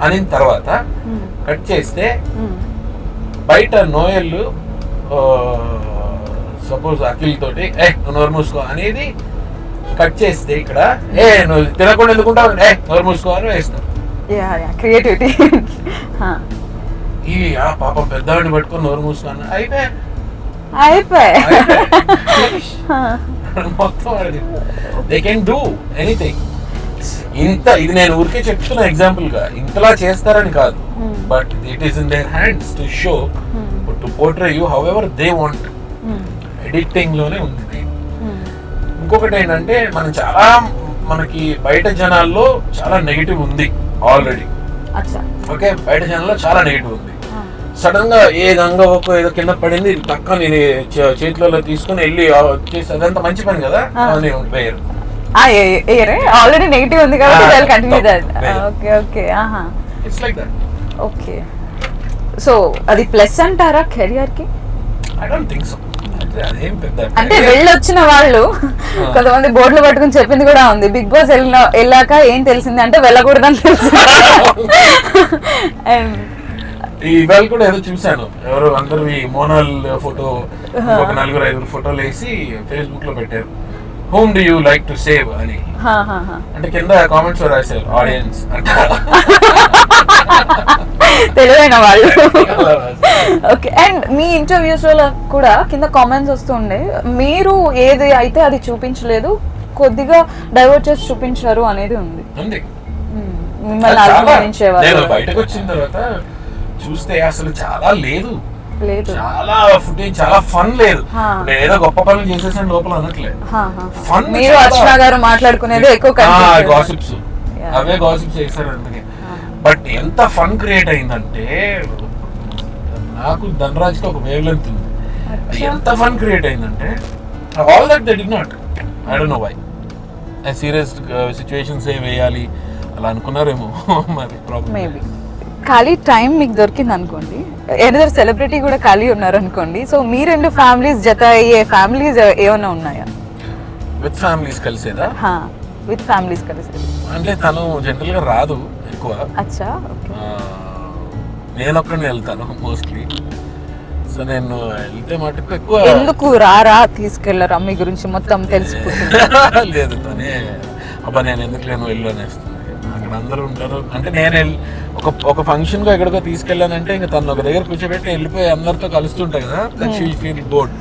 అని తర్వాత కట్ చేస్తే బయట నోయల్ సపోజ్ అఖిల్ తోటి నువ్వు నోరు మూసుకో అనేది కట్ చేస్తే ఇక్కడ నువ్వు తినకుండా ఎందుకుంటావు, నోరు మూసుకో అని వేస్తావు. క్రియేటివిటీ. ఈ పాపం పెద్దవాడిని పట్టుకొని నోరు మూసుకున్నా అయిపోయి మొత్తం దే కెన్ డూ ఎనీథింగ్. ఇంత ఇది నేను ఊరికే చెప్తున్నా ఎగ్జాంపుల్ గా, ఇంతలా చేస్తారని కాదు, but it is in their hands to show to portray you how ever they want. Editing లోనే ఉంది. ఇంకొకటి ఏంటంటే మనం చాలా, మనకి బయట జనాల్లో చాలా నెగిటివ్ ఉంది ఆల్రెడీ. ఓకే, బయట జనాల్లో చాలా నెగిటివ్ ఉంది. సడన్ గా ఏ గంగవ్వకో ఏదో కింద పడింది, పక్క నేను చేతులలో తీసుకుని వెళ్ళి చేసి అదంతా మంచి పని కదా అని వేయరు. ఆల్రెడీ నెగిటివ్ ఉంది కాబట్టి continue that. Okay okay, it's like that. Okay, so అది ప్లస్ అంటారా కెరియర్ కి? I don't think so. అదేం పెద్ద అంటే వెళ్ళొచ్చిన వాళ్ళు కొంతమంది బోర్డులు పట్టుకుని చెప్పింది కూడా ఉంది, బిగ్ బాస్ వెళ్ళాక ఏం తెలిసింది అంటే వెళ్ళకూడదని తెలిసింది. ఇవాళ కూడా ఏదో చూసాను, ఎవరు అందరు మోనాల్ ఫోటో, ఒక 4-5 ఫోటోలు వేసి ఫేస్బుక్ లో పెట్టారు, whom do you like to save అని. అంటే కింద కామెంట్స్ రాశారు ఆడియన్స్ అంటే తెలివైన వాళ్ళు. ఓకే, అండ్ మీ ఇంటర్వ్యూస్ లో కూడా కింద కామెంట్స్ వస్తుండే, మీరు ఏది అయితే అది చూపించలేదు, కొద్దిగా డైవర్ట్ చేసి చూపించారు అనేది ఉంది. మిమ్మల్ని అభిమానించేవారు. బయటకు వచ్చిన తర్వాత చూస్తే అసలు చాలా లేదు, చాలా ఫుటేజ్, చాలా ఫన్ లేదు. నేను ఏదో గొప్ప పనులు చేసేసాను లోపల అనట్లేదు. ఫన్, మీరు అర్చన గారు మాట్లాడుకునేది ఎక్కువ గాసిప్స్, అవే గాసిప్స్ చేశారు అందుకే. బట్ ఎంత ఫన్ క్రియేట్ అయిందంటే, నాకు ధనరాజ్ కి ఒక వేవ్ లెంత్ ఉంది, ఎంత ఫన్ క్రియేట్ అయిందంటే all that they did not, I don't know why. Serious situations ఏ వేయాలి అలా అనుకున్నారేమో మరి ప్రాబ్లం. ఖాళీ టైం మీకు దొరికింది అనుకోండి, ఎనదర్ సెలబ్రిటీ కూడా ఖాళీ ఉన్నారు అనుకోండి, సో మీ రెండు ఫ్యామిలీస్ జత అయ్యే ఫ్యామిలీస్ ఏమైనా ఉన్నాయా? విత్ ఫ్యామిలీస్ కలిసేదా? విత్ ఫ్యామిలీస్ కలిసేది అంటే తను జనరల్ గా రాదు ఎక్కువ. అచ్చా, నేను ఒక్కడిని వెళ్తాను మోస్ట్లీ. సో నేను వెళ్తే మటుకు ఎక్కువ. ఎందుకు రారా తీసుకెళ్లరా మీ గురించి మొత్తం తెలిసిపోతుంది? లేదు, తనే అబ్బా నేను ఎందుకు లేను వెళ్ళు అనేస్తుంది. అక్కడ అందరూ ఉంటారు అంటే నేను ఒక ఫంక్షన్ గా ఎక్కడికో తీసుకెళ్ళానంటే ఇంకా తను ఒక దగ్గర కూర్చోబెట్టి వెళ్ళిపోయి అందరితో కలుస్తుంటా కదా, షీల్ ఫీల్ బోర్డ్.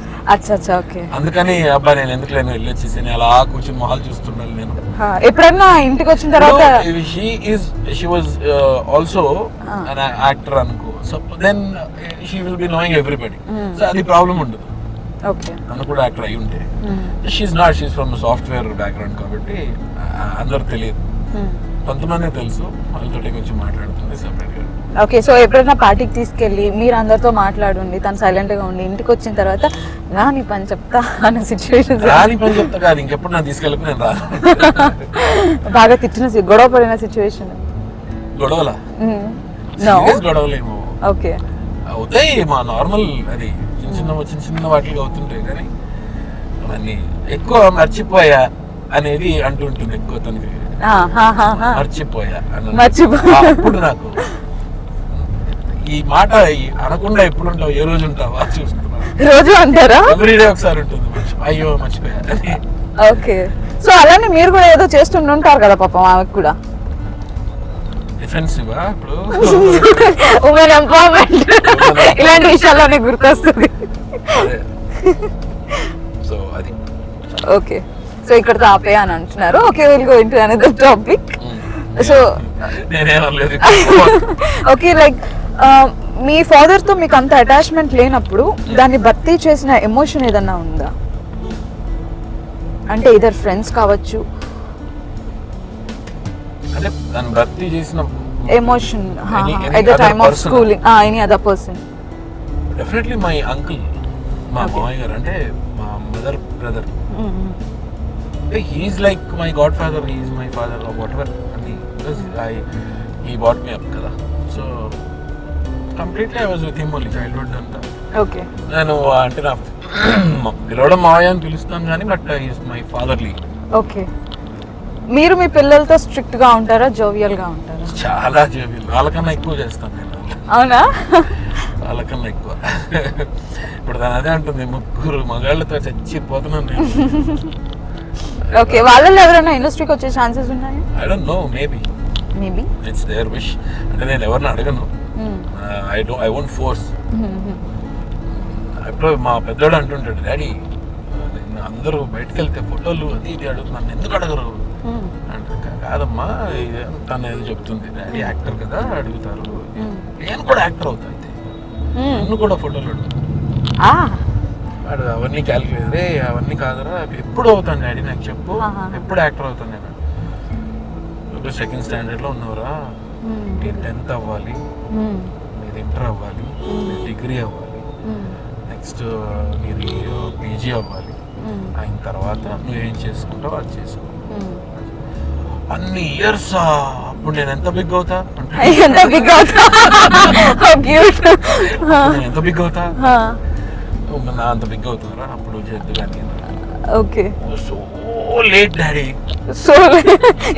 అందుకని అబ్బా నేను ఎందుకు లేను వెళ్ళొచ్చేసి నేను అలా కూర్చొని మొహాలు చూస్తున్నాను. నేను ఎప్పుడన్నా ఇంటికి వచ్చిన తర్వాత she was also an actor అనుకో, so then she will be knowing everybody, so అది ప్రాబ్లం ఉండదు. తను కూడా యాక్టర్ అయి ఉంటే. She's not, she's from software background కాబట్టి అందరు తెలియదు, కొంతమంది తెలుసు, వాళ్ళతో కొంచెం మాట్లాడుతుంది సెపరేట్ గా. ఓకే, సో ఎప్పుడైనా పార్టీకి తీసుకెళ్ళి మీరు అందరితో మాట్లాడండి, తను సైలెంట్ గా ఉండి ఇంటికి వచ్చిన తర్వాత రాని పని చెప్తా అన్న సిచ్యువేషన్? రాని పని చెప్తా కాదు, ఇంకెప్పుడు నాకు తీసుకెళ్ళకు నేను రాను. బాగా తిట్టిన గొడవ పడిన సిచ్యువేషన్? గొడవలా? గొడవలేమో ఓకే అవుతాయి, మా నార్మల్, అది చిన్న చిన్న వాటికి అవుతుంటాయి, కానీ అవన్నీ ఎక్కువ మర్చిపోయా అనేది అంటుంటుంది ఎక్కువ తనకి. మర్చిపోయా మర్చిపోయా. అప్పుడు నాకు ఈ మాట అనకుండా ఎప్పుడు ఉంటావు, ఏ రోజు ఉంటావా చూస్తున్నా, రోజు అంటారా? ఎవ్రీడే ఒకసారి ఉంటుంది, అయ్యో మర్చిపోయా అని. ఓకే, సో అలానే మీరు కూడా ఏదో చేస్తుంటారు కదా పాపం ఆమెకు కూడా. డిఫెన్సివా ఇప్పుడు ఉమెన్ ఎంపవర్మెంట్ ఇలాంటి విషయాల్లోనే గుర్తొస్తుంది. సో అది ఓకే, సో ఇక్కడతో ఆపే అని అంటున్నారు. Okay, will go into another topic. So నేనేమనలేదు. ఓకే, లైక్ మీ ఫాదర్ తో మీకు అంత అటాచ్మెంట్ లేనప్పుడు దాన్ని భర్తీ చేసిన ఎమోషన్ ఏదన్నా ఉందా? అంటే ఇద్దరు ఫ్రెండ్స్ కావచ్చు, అంటే దాన్ని భర్తీ చేసిన emotion Any at the other time of person? Schooling, any other person. Definitely my uncle, మా Okay. మామయ్య గారు, అంటే మా mother brother. He's like my godfather, he's my father whatever అని, because he brought me up కదా. So completely I was with him only childhood అంతా. Okay, నేను అంటే నా పిలవడం మావయ్య అని పిలుస్తాను కానీ, but he's my fatherly. Okay. మీరు మీ పిల్లలతో స్ట్రిక్ట్ గా ఉంటారా, జోవియల్ గా ఉంటారా? చాలా జోవియల్, వాళ్ళకన్నా ఎక్కువ చేస్తాను నేను. అవునా? వాళ్ళకన్నా ఎక్కువ. ఇప్పుడు తను అదే అంటుంది, ముగ్గురు మగాళ్ళతో చచ్చిపోతున్నాను నేను. ఓకే, వాళ్ళలో ఎవరైనా ఇండస్ట్రీకి వచ్చే ఛాన్సెస్ ఉన్నాయా? I don't know, maybe maybe. It's their wish. అంటే నేను ఎవరిని అడగను, ఐ వోంట్ ఫోర్స్. ఇప్పుడు మా పెద్దోడు అంటుంటాడు, డాడీ అందరూ బయటకు వెళ్తే ఫోటోలు అది ఇది అడుగుతున్నాను, ఎందుకు అడగరు అంటే, కాదమ్మా తను ఏదో చెప్తుంది, డాడీ యాక్టర్ కదా అడుగుతారు, నేను కూడా యాక్టర్ అవుతా, అయితే నన్ను కూడా ఫోటోలు అడుగు. వాడు అవన్నీ క్యాలిక్యులేట్, రే అవన్నీ కాదరా, ఎప్పుడు అవుతాను డాడీ నాకు చెప్పు, ఎప్పుడు యాక్టర్ అవుతాను నేను. ఇప్పుడు సెకండ్ స్టాండర్డ్లో ఉన్నవరా, మీరు 10th అవ్వాలి, మీరు ఇంటర్ అవ్వాలి, మీరు డిగ్రీ అవ్వాలి, నెక్స్ట్ మీరు పీజీ అవ్వాలి, అయిన తర్వాత నువ్వేం చేసుకుంటావు అది చేసుకో. అన్ని ఇయర్స్ అప్పుడు నేను ఎంత బిగ్ అవుతా అంటే, ఎంత బిగ్ అవుతా, నేను ఎంత బిగ్ అవుతా, నా అంత బిగ్ అవుతారా అప్పుడు చేద్దు కానీ. Okay, so late daddy, so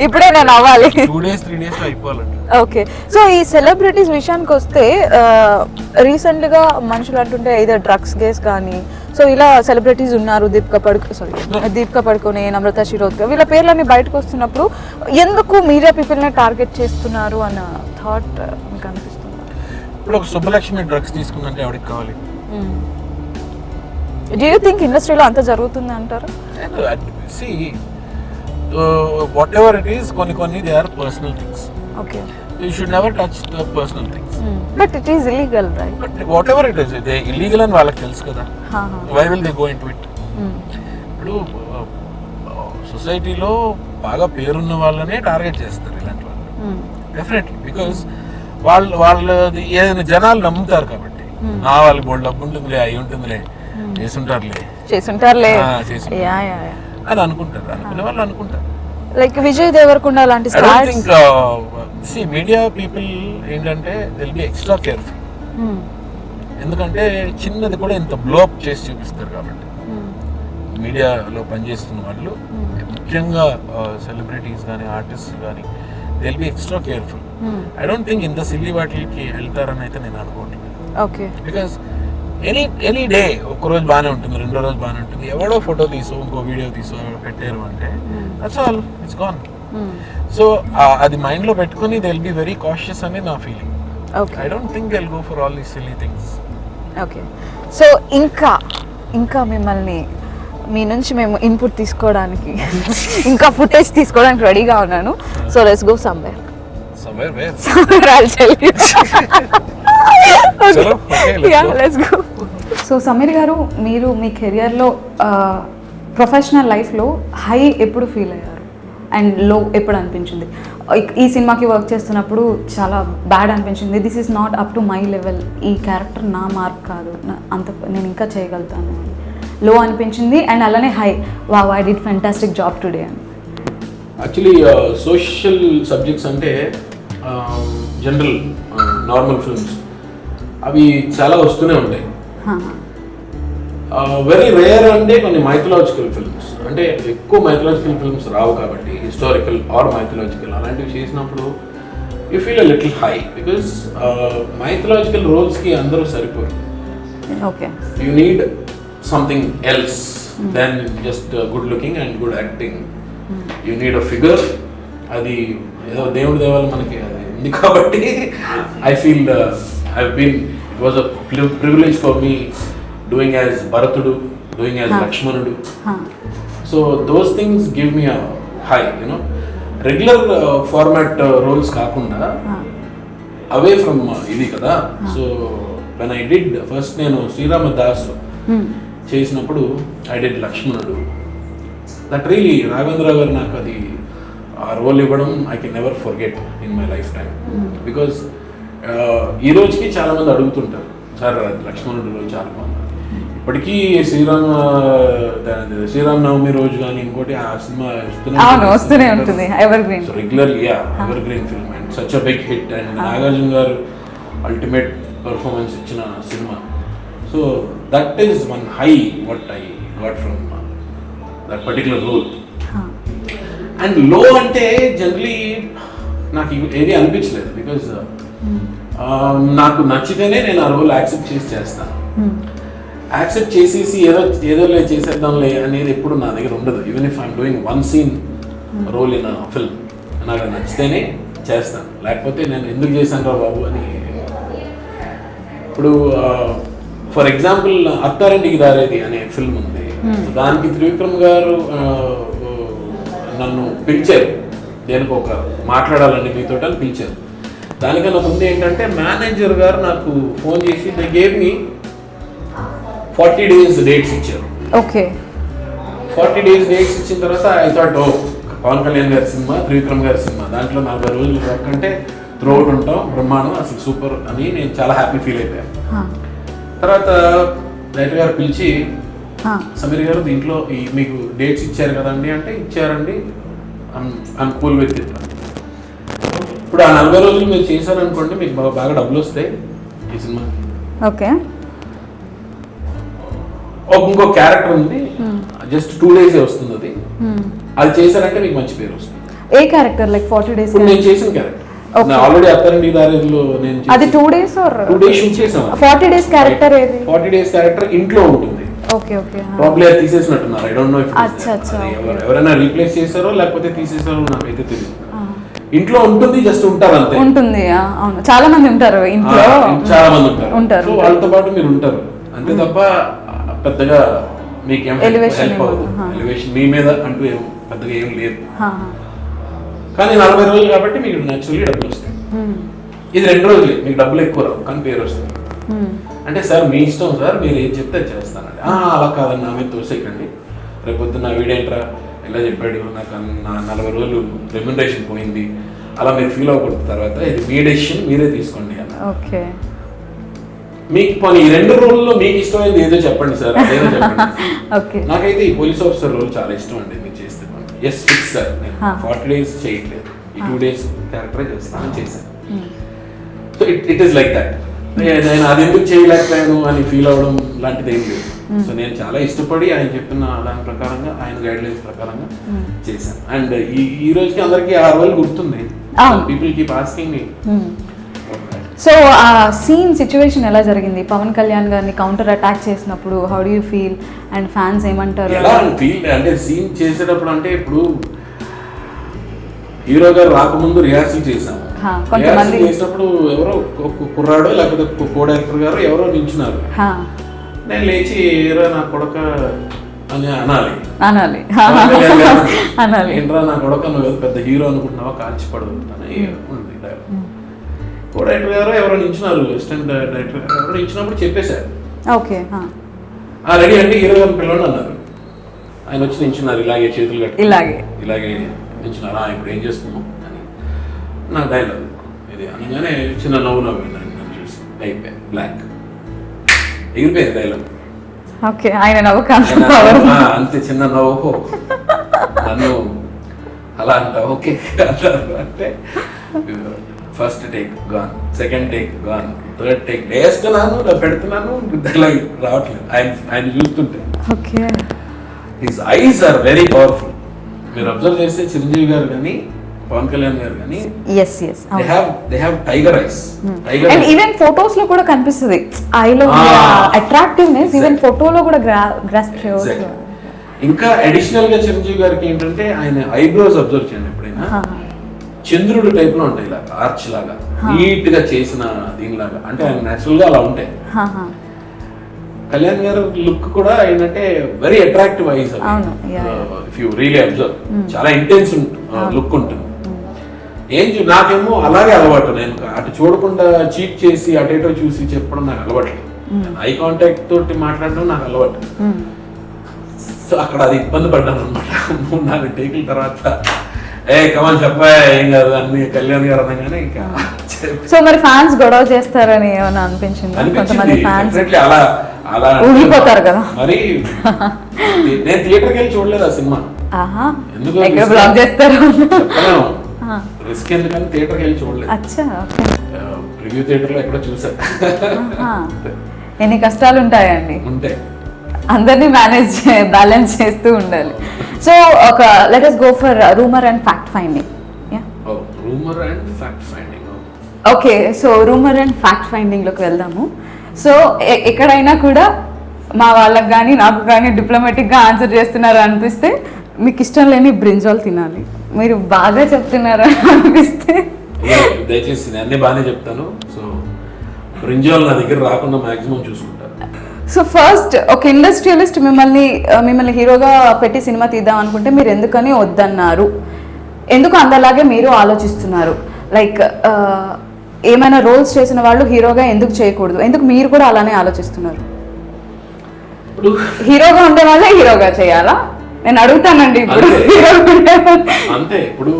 ఇప్పుడే నేను అవ్వాలి. 2 days 3 days అయిపోవాలండి. ఓకే, సో ఈ సెలబ్రిటీస్ విషయానికి వస్తే రీసెంట్గా మనుషులు అంటుంటే either డ్రగ్స్ కేస్ కానీ, సో ఇలా సెలబ్రిటీస్ ఉన్నారు, దీపికా పడుకోనే, నమ్రత శిరోద్కర్, వీళ్ళ పేర్లన్నీ బయటకు వస్తున్నప్పుడు ఎందుకు మీడియా పీపుల్ని టార్గెట్ చేస్తున్నారు అన్న థాట్ మీకు అనిపిస్తుంది? ఇప్పుడు ఒక సుబ్బలక్ష్మి డ్రగ్స్ తీసుకుందంటే ఎవరికి కావాలి? డూ యూ థింక్ ఇండస్ట్రీలో అంత జరుగుతుంది అంటారు? See, whatever it is, కొన్ని they are personal things. Okay. You should never touch the personal things. But it is illegal, right? But whatever it is, they illegal అని వాళ్ళకి తెలుసు కదా. Why will they go into it? ఇప్పుడు సొసైటీలో బాగా పేరున్న వాళ్ళనే టార్గెట్ చేస్తారు ఇలాంటి వాళ్ళు. డెఫినెట్లీ, బికాస్ వాళ్ళది ఏదైనా జనాలు నమ్ముతారు కాబట్టి, వాళ్ళకి బోల్డ్ డబ్బు ఉంటుందిలే, అయి ఉంటుందిలే, చేస్తుంటారులే అని అనుకుంటారు, అనుకునే వాళ్ళు అనుకుంటారు. లైక్ విజయ్ దేవరకొండ లాంటి స్టార్స్, మీడియా పీపుల్ ఏంటంటే దిల్ బి ఎక్స్ట్రా కేర్ఫుల్. ఎందుకంటే చిన్నది కూడా ఇంత బ్లో అప్ చేసి చూపిస్తారు కాబట్టి. మీడియాలో పనిచేస్తున్న వాళ్ళు, ముఖ్యంగా సెలబ్రిటీస్ కానీ ఆర్టిస్ట్ కానీ, they'll be extra careful. I don't think ఇంత సిల్లీ వాటికి వెళ్తారని అయితే నేను అనుకోవట్లేదు. ఓకే, బికాస్ ఎనీ డే ఒక్కరోజు బాగానే ఉంటుంది, రెండో రోజు బాగానే ఉంటుంది, ఎవడో ఫోటో తీసో ఇంకో వీడియో తీసో పెట్టారు అంటే that's all, it's gone. So అది మైండ్లో పెట్టుకుని they will be very cautious అని నా feeling. I don't think they will go for all these silly things. Okay, so ఇంకా మిమ్మల్ని మీ నుంచి మేము ఇన్పుట్ తీసుకోవడానికి, ఇంకా ఫుటేజ్ తీసుకోవడానికి రెడీగా ఉన్నాను. So let's go somewhere. I'll tell you. Let's go. So Sameer గారు, మీరు మీ కెరియర్లో ప్రొఫెషనల్ లైఫ్లో హై ఎప్పుడు ఫీల్ అయ్యారు అండ్ లో ఎప్పుడు అనిపించింది? ఈ సినిమాకి వర్క్ చేస్తున్నప్పుడు చాలా బ్యాడ్ అనిపించింది, this is not up to my level, ఈ క్యారెక్టర్ నా మార్క్ కాదు, అంత నేను ఇంకా చేయగలుగుతాను, లో అనిపించింది. అండ్ అలానే high, wow I did fantastic job today అని. యాక్చువల్లీ సోషల్ సబ్జెక్ట్స్ అంటే జనరల్ నార్మల్ ఫిల్మ్స్ అవి చాలా వస్తూనే ఉంటాయి. వెరీ రేర్ అంటే కొన్ని మైథలాజికల్ ఫిల్మ్స్, అంటే ఎక్కువ మైథలాజికల్ ఫిల్మ్స్ రావు కాబట్టి, హిస్టారికల్ ఆర్ మైథలాజికల్ అలాంటివి చేసినప్పుడు you feel a little high, because mythological రోల్స్కి అందరూ సరిపోరు. Okay. You need something else then just good looking and good acting. You need a figure. అది ఏదో దేవుడి దేవాలు మనకి అది ఉంది కాబట్టి I feel I been it was a privilege for me doing as భరతుడు, డూయింగ్ యాజ్ లక్ష్మణుడు. So those things give me a high, you know. Regular format roles కాకుండా అవే ఫ్రమ్ ఇది కదా. So when I did first నేను శ్రీరామదాస్ చేసినప్పుడు I did లక్ష్మణుడు. That really Raghavendra Rao గారు నాకు అది ఆ రోల్ ఇవ్వడం I can never forget in my life time. Because ఈ రోజుకి చాలా మంది అడుగుతుంటారు, సార్ లక్ష్మణుడు రోల్ చాలా బాగుంది. ఇప్పటికీ శ్రీరామ్ నవమి రోజు కానీ ఇంకోటి ఆ సినిమా వస్తూనే ఉంటుంది, evergreen, regularly evergreen film and such a big hit. And Nagarjuna garu ultimate performance ఇచ్చిన cinema. So that is one high what I got from that particular role. And లో అంటే జనరలీ నాకు ఏది అనిపించలేదు, బికాజ్ నాకు నచ్చితేనే నేను ఆ రోల్ యాక్సెప్ట్ చేస్తాను. యాక్సెప్ట్ చేసేసి ఏదో చేసేద్దాంలే అనేది ఎప్పుడు నా దగ్గర ఉండదు. Even if I'm doing one scene role in film, నాకు అది నచ్చితేనే చేస్తాను, లేకపోతే నేను ఎందుకు చేశాను రా బాబు అని. ఇప్పుడు ఫర్ ఎగ్జాంపుల్ అత్తారింటికి దారేది అనే ఫిల్మ్ ఉంది, దానికి త్రివిక్రమ్ గారు నన్ను పిలిచారు, దేనికి ఒక మాట్లాడాలని మీతో అని పిలిచారు. దానికన్నా ముందు ఏంటంటే మేనేజర్ గారు నాకు ఫోన్ చేసి they gave me 40 days dates ఇచ్చారు. ఓకే. 40 days డేట్స్ ఇచ్చిన తర్వాత ఐ థాట్ పవన్ కళ్యాణ్ గారి సినిమా, త్రివిక్రమ్ గారి సినిమా, దాంట్లో 40 రోజులు వర్క్ అంటే త్రూఅవుట్ ఉంటాం, బ్రహ్మాండం, అసలు సూపర్ అని నేను చాలా హ్యాపీ ఫీల్ అయిపోయాను. తర్వాత డైరెక్టర్ గారు పిలిచి, సమీర్ గారు దీంట్లో మీకు డేట్స్ ఇచ్చారు కదండి అంటే, ఇచ్చారండి, ఐఎమ్ కూల్ విత్ ఇట్. ఇప్పుడు ఆ 40 రోజులు మీరు చేశారనుకోండి, మీకు బాగా డబ్బులు వస్తాయి ఈ సినిమా. ఓకే. ఇంకో క్యారెక్టర్ ఉంది, జస్ట్ 2 days వస్తుంది, అది చేశారంటే మీకు మంచి పేరు వస్తుంది. ఏ క్యారెక్టర్? లైక్ 40 days నేను చేసిన క్యారెక్టర్ ఆల్రెడీ అత్తారింటికి దారేదిలో నేను అది 2 days or 2 days షూట్ చేశాను. 40 days క్యారెక్టర్ ఏది? 40 days క్యారెక్టర్ ఇంట్లో ఉంటుంది. Okay okay. ప్రాబ్లీ అది తీసేసినట్టున్నారు, ఐ డోంట్ నో ఇఫ్ అచ్చా ఎవరైనా రీప్లేస్ చేశారో లేకపోతే తీసేసారో నాకైతే తెలియదు. ఇంట్లో ఉంటుంది, జస్ట్ ఉంటారు అంతే. ఉంటుంది, అవును, చాలా మంది ఉంటారు ఇంట్లో, చాలా మంది ఉంటారు. సో వాళ్ళతో పాటు మీరు ఉంటారు అంతే తప్ప పెద్దగా మీకేం హెల్ప్ అవ్వదు. ఎలివేషన్ మీ మీద అంటూ పెద్దగా ఏం లేదు. కానీ 40 రోజులు కాబట్టి మీకు న్యాచురల్లీ డబ్బులు వస్తాయి. ఇది 2 రోజులే, మీకు డబ్బులు ఎక్కువ రావు కానీ పేరు వస్తుంది. అంటే సార్ మీ ఇష్టం సార్, మీరు ఏం చెప్తే అది చేస్తానండి. అలా కాదని నా మీద తోసేయకండి, రేపొద్దు నా వీడేంట్రా ఎలా చెప్పాడు, నాకు నా 40 రోజులు రెమ్యునరేషన్ పోయింది అలా మీరు ఫీల్ అవ్వకూడదు. తర్వాత ఇది మీ డెసిషన్, మీరే తీసుకోండి అన్న. ఓకే. మీకు పోనీ ఈ 2 రోజుల్లో మీకు ఇష్టమైంది ఏదో చెప్పండి సార్, అదేదో చెప్పండి. నాకైతే ఈ పోలీస్ ఆఫీసర్ రోల్ చాలా ఇష్టం అండి, మీరు చేస్తే ఎస్ ఫిక్స్ సార్, నేను 40 days చేయట్లేదు, ఈ 2 days క్యారెక్టరే చేస్తాను చేశాను. So it is like that. నేను అది ఎందుకు చేయలేకపోయాను అని ఫీల్ అవ్వడం లాంటిది ఏం లేదు. సో నేను చాలా ఇష్టపడి ఆయన చెప్పిన దాని ప్రకారంగా, ఆయన గైడ్ లైన్స్ ప్రకారంగా చేశాను. అండ్ ఈ రోజుకి అందరికీ ఆ రోల్ గుర్తుంది. People keep asking me. So ఆ సీన్ సిచ్యువేషన్ ఎలా జరిగింది? పవన్ కళ్యాణ్ గారిని కౌంటర్ అటాక్ చేసినప్పుడు how do you feel and fans ఏమంటారు? ఎలా ఫీల్ అంటే సీన్ చేసేటప్పుడు అంటే, ఇప్పుడు హీరో గారు రాకముందు రిహార్సల్ చేసాము. రిహార్సల్ చేసినప్పుడు ఎవరో కుర్రాడో లేకపోతే కో డైరెక్టర్ గారు ఎవరో నిల్చున్నారు. నేను లేచి ఏరా నా కొడక అని అనాలి. ఏంట్రా నా కొడక, నువ్వు పెద్ద హీరో అనుకుంటున్నావా, కాల్చిపడదు అని ఉంది డైలాగ్. కో డైరెక్టర్ గారు ఎవరో నిల్చున్నారు, అసిస్టెంట్ డైరెక్టర్ గారు ఎవరో నిల్చున్నప్పుడు చెప్పేశారు, ఓకే రెడీ అంటే హీరో గారిని పిలవండి అన్నారు. ఆయన వచ్చి నిల్చున్నారు, ఇలాగే చేతులు కట్టి ఇలాగే నిల్చున్నారు. ఇప్పుడు ఏం చేస్తున్నాం అని నా డైలాగ్ ఇది అనగానే చిన్న నవ్వు నవ్వింది ఆయన నన్ను చూసి. అయిపోయాయి, బ్లాక్ ఎగిరిపోయింది డైలాగ్. అంతే, చిన్న నవ్వు. నన్ను అలా అంట ఓకే అంటే first take gone, second take gone, third take వేస్తున్నాను, పెడుతున్నాను, డైలాగ్ రావట్లేదు ఆయన చూస్తుంటే. His eyes are very powerful. మీరు అబ్జర్వ్ చేస్తే చిరంజీవి గారు కానీ పవన్ కళ్యాణ్ గారు కానీ yes they have tiger eyes. And even photos లో కూడా కనిపిస్తుంది ఐలో అట్రాక్టివ్నెస్, ఈవెన్ ఫోటోలో కూడా గ్రాస్ప్ చేయవచ్చు. ఇంకా అడిషనల్ గా చిరంజీవి గారికి ఏంటంటే ఆయన ఐబ్రోస్ అబ్జర్వ్ చేయండి ఎప్పుడైనా, చంద్రుడు టైప్ లో ఉంటాయి, ఇలా ఆర్చ్ లాగా నీట్ గా చేసిన దీనిలాగా, అంటే ఆయన నేచురల్ గా అలా ఉంటాయి. కళ్యాణ్ గారు లుక్ కూడా ఏంటంటే very attractive ice, if you really observe చాలా ఇంటెన్స్ లుక్ ఉంటుంది. నాకేమో అలాగే అలవాటు, నేను అటు చూడకుండా చీట్ చేసి అటేటో చూసి చెప్పడం నాకు అలవాటు. ఐ కాంటాక్ట్ తోటి మాట్లాడడం నాకు అలవాటు. సో అక్కడ అది ఇబ్బంది పడ్డాను అనమాట. 3-4 టేకుల తర్వాత కమాన్ చెప్పా ఏం కాదు అన్ని కళ్యాణ్ గారు అనగానే ఇంకా. సో మరి ఫ్యాన్స్ గొడవ చేస్తారని ఏమైనా అనిపించింది? కొంతమంది ఫ్యాన్స్ అలా అలా ఊగిపోతారు కదా మరి. నేను థియేటర్కి వెళ్ళి చూడలేదు ఆ సినిమా, ఎందుకు బ్లాక్ చేస్తారు రిస్క్ ఎందుకని థియేటర్కి వెళ్ళి చూడలేదు. రివ్యూ థియేటర్ లో ఎక్కడ చూసా. ఎన్ని కష్టాలు ఉంటాయండి, ఉంటాయి, అందరినీ బ్యాలెన్స్ చేస్తూ ఉండాలి. సో ఒక let us go for rumour and fact finding. Rumour and fact finding. Okay, so rumour and fact finding లోకి వెళ్దాము. సో ఎక్కడైనా కూడా మా వాళ్ళకి కానీ నాకు కానీ డిప్లొమాటిక్ గా ఆన్సర్ చేస్తున్నారు అనిపిస్తే మీకు ఇష్టం లేని బ్రింజాల్ తినాలి. మీరు బాగా చెప్తున్నారు అనిపిస్తే దయచేసి నేను అన్ని బాగానే చెప్తాను. సో బ్రింజాల్ నా దగ్గర రాకుండా మాక్సిమం చూసుకుంటాను. సో ఫస్ట్ ఒక ఇండస్ట్రియలిస్ట్ మిమ్మల్ని హీరోగా పెట్టి సినిమా తీద్దాం అనుకుంటే మీరు ఎందుకని వద్దన్నారు? ఎందుకు అందలాగే మీరు ఆలోచిస్తున్నారు? లైక్ ఏమైనా రోల్స్ చేసిన వాళ్ళు హీరోగా ఎందుకు చేయకూడదు? ఎందుకు మీరు కూడా అలానే ఆలోచిస్తున్నారు? హీరోగా ఉండే వాళ్ళే హీరోగా చేయాలా? నేను అడుగుతానండి ఇప్పుడు. అంతే, ఇప్పుడు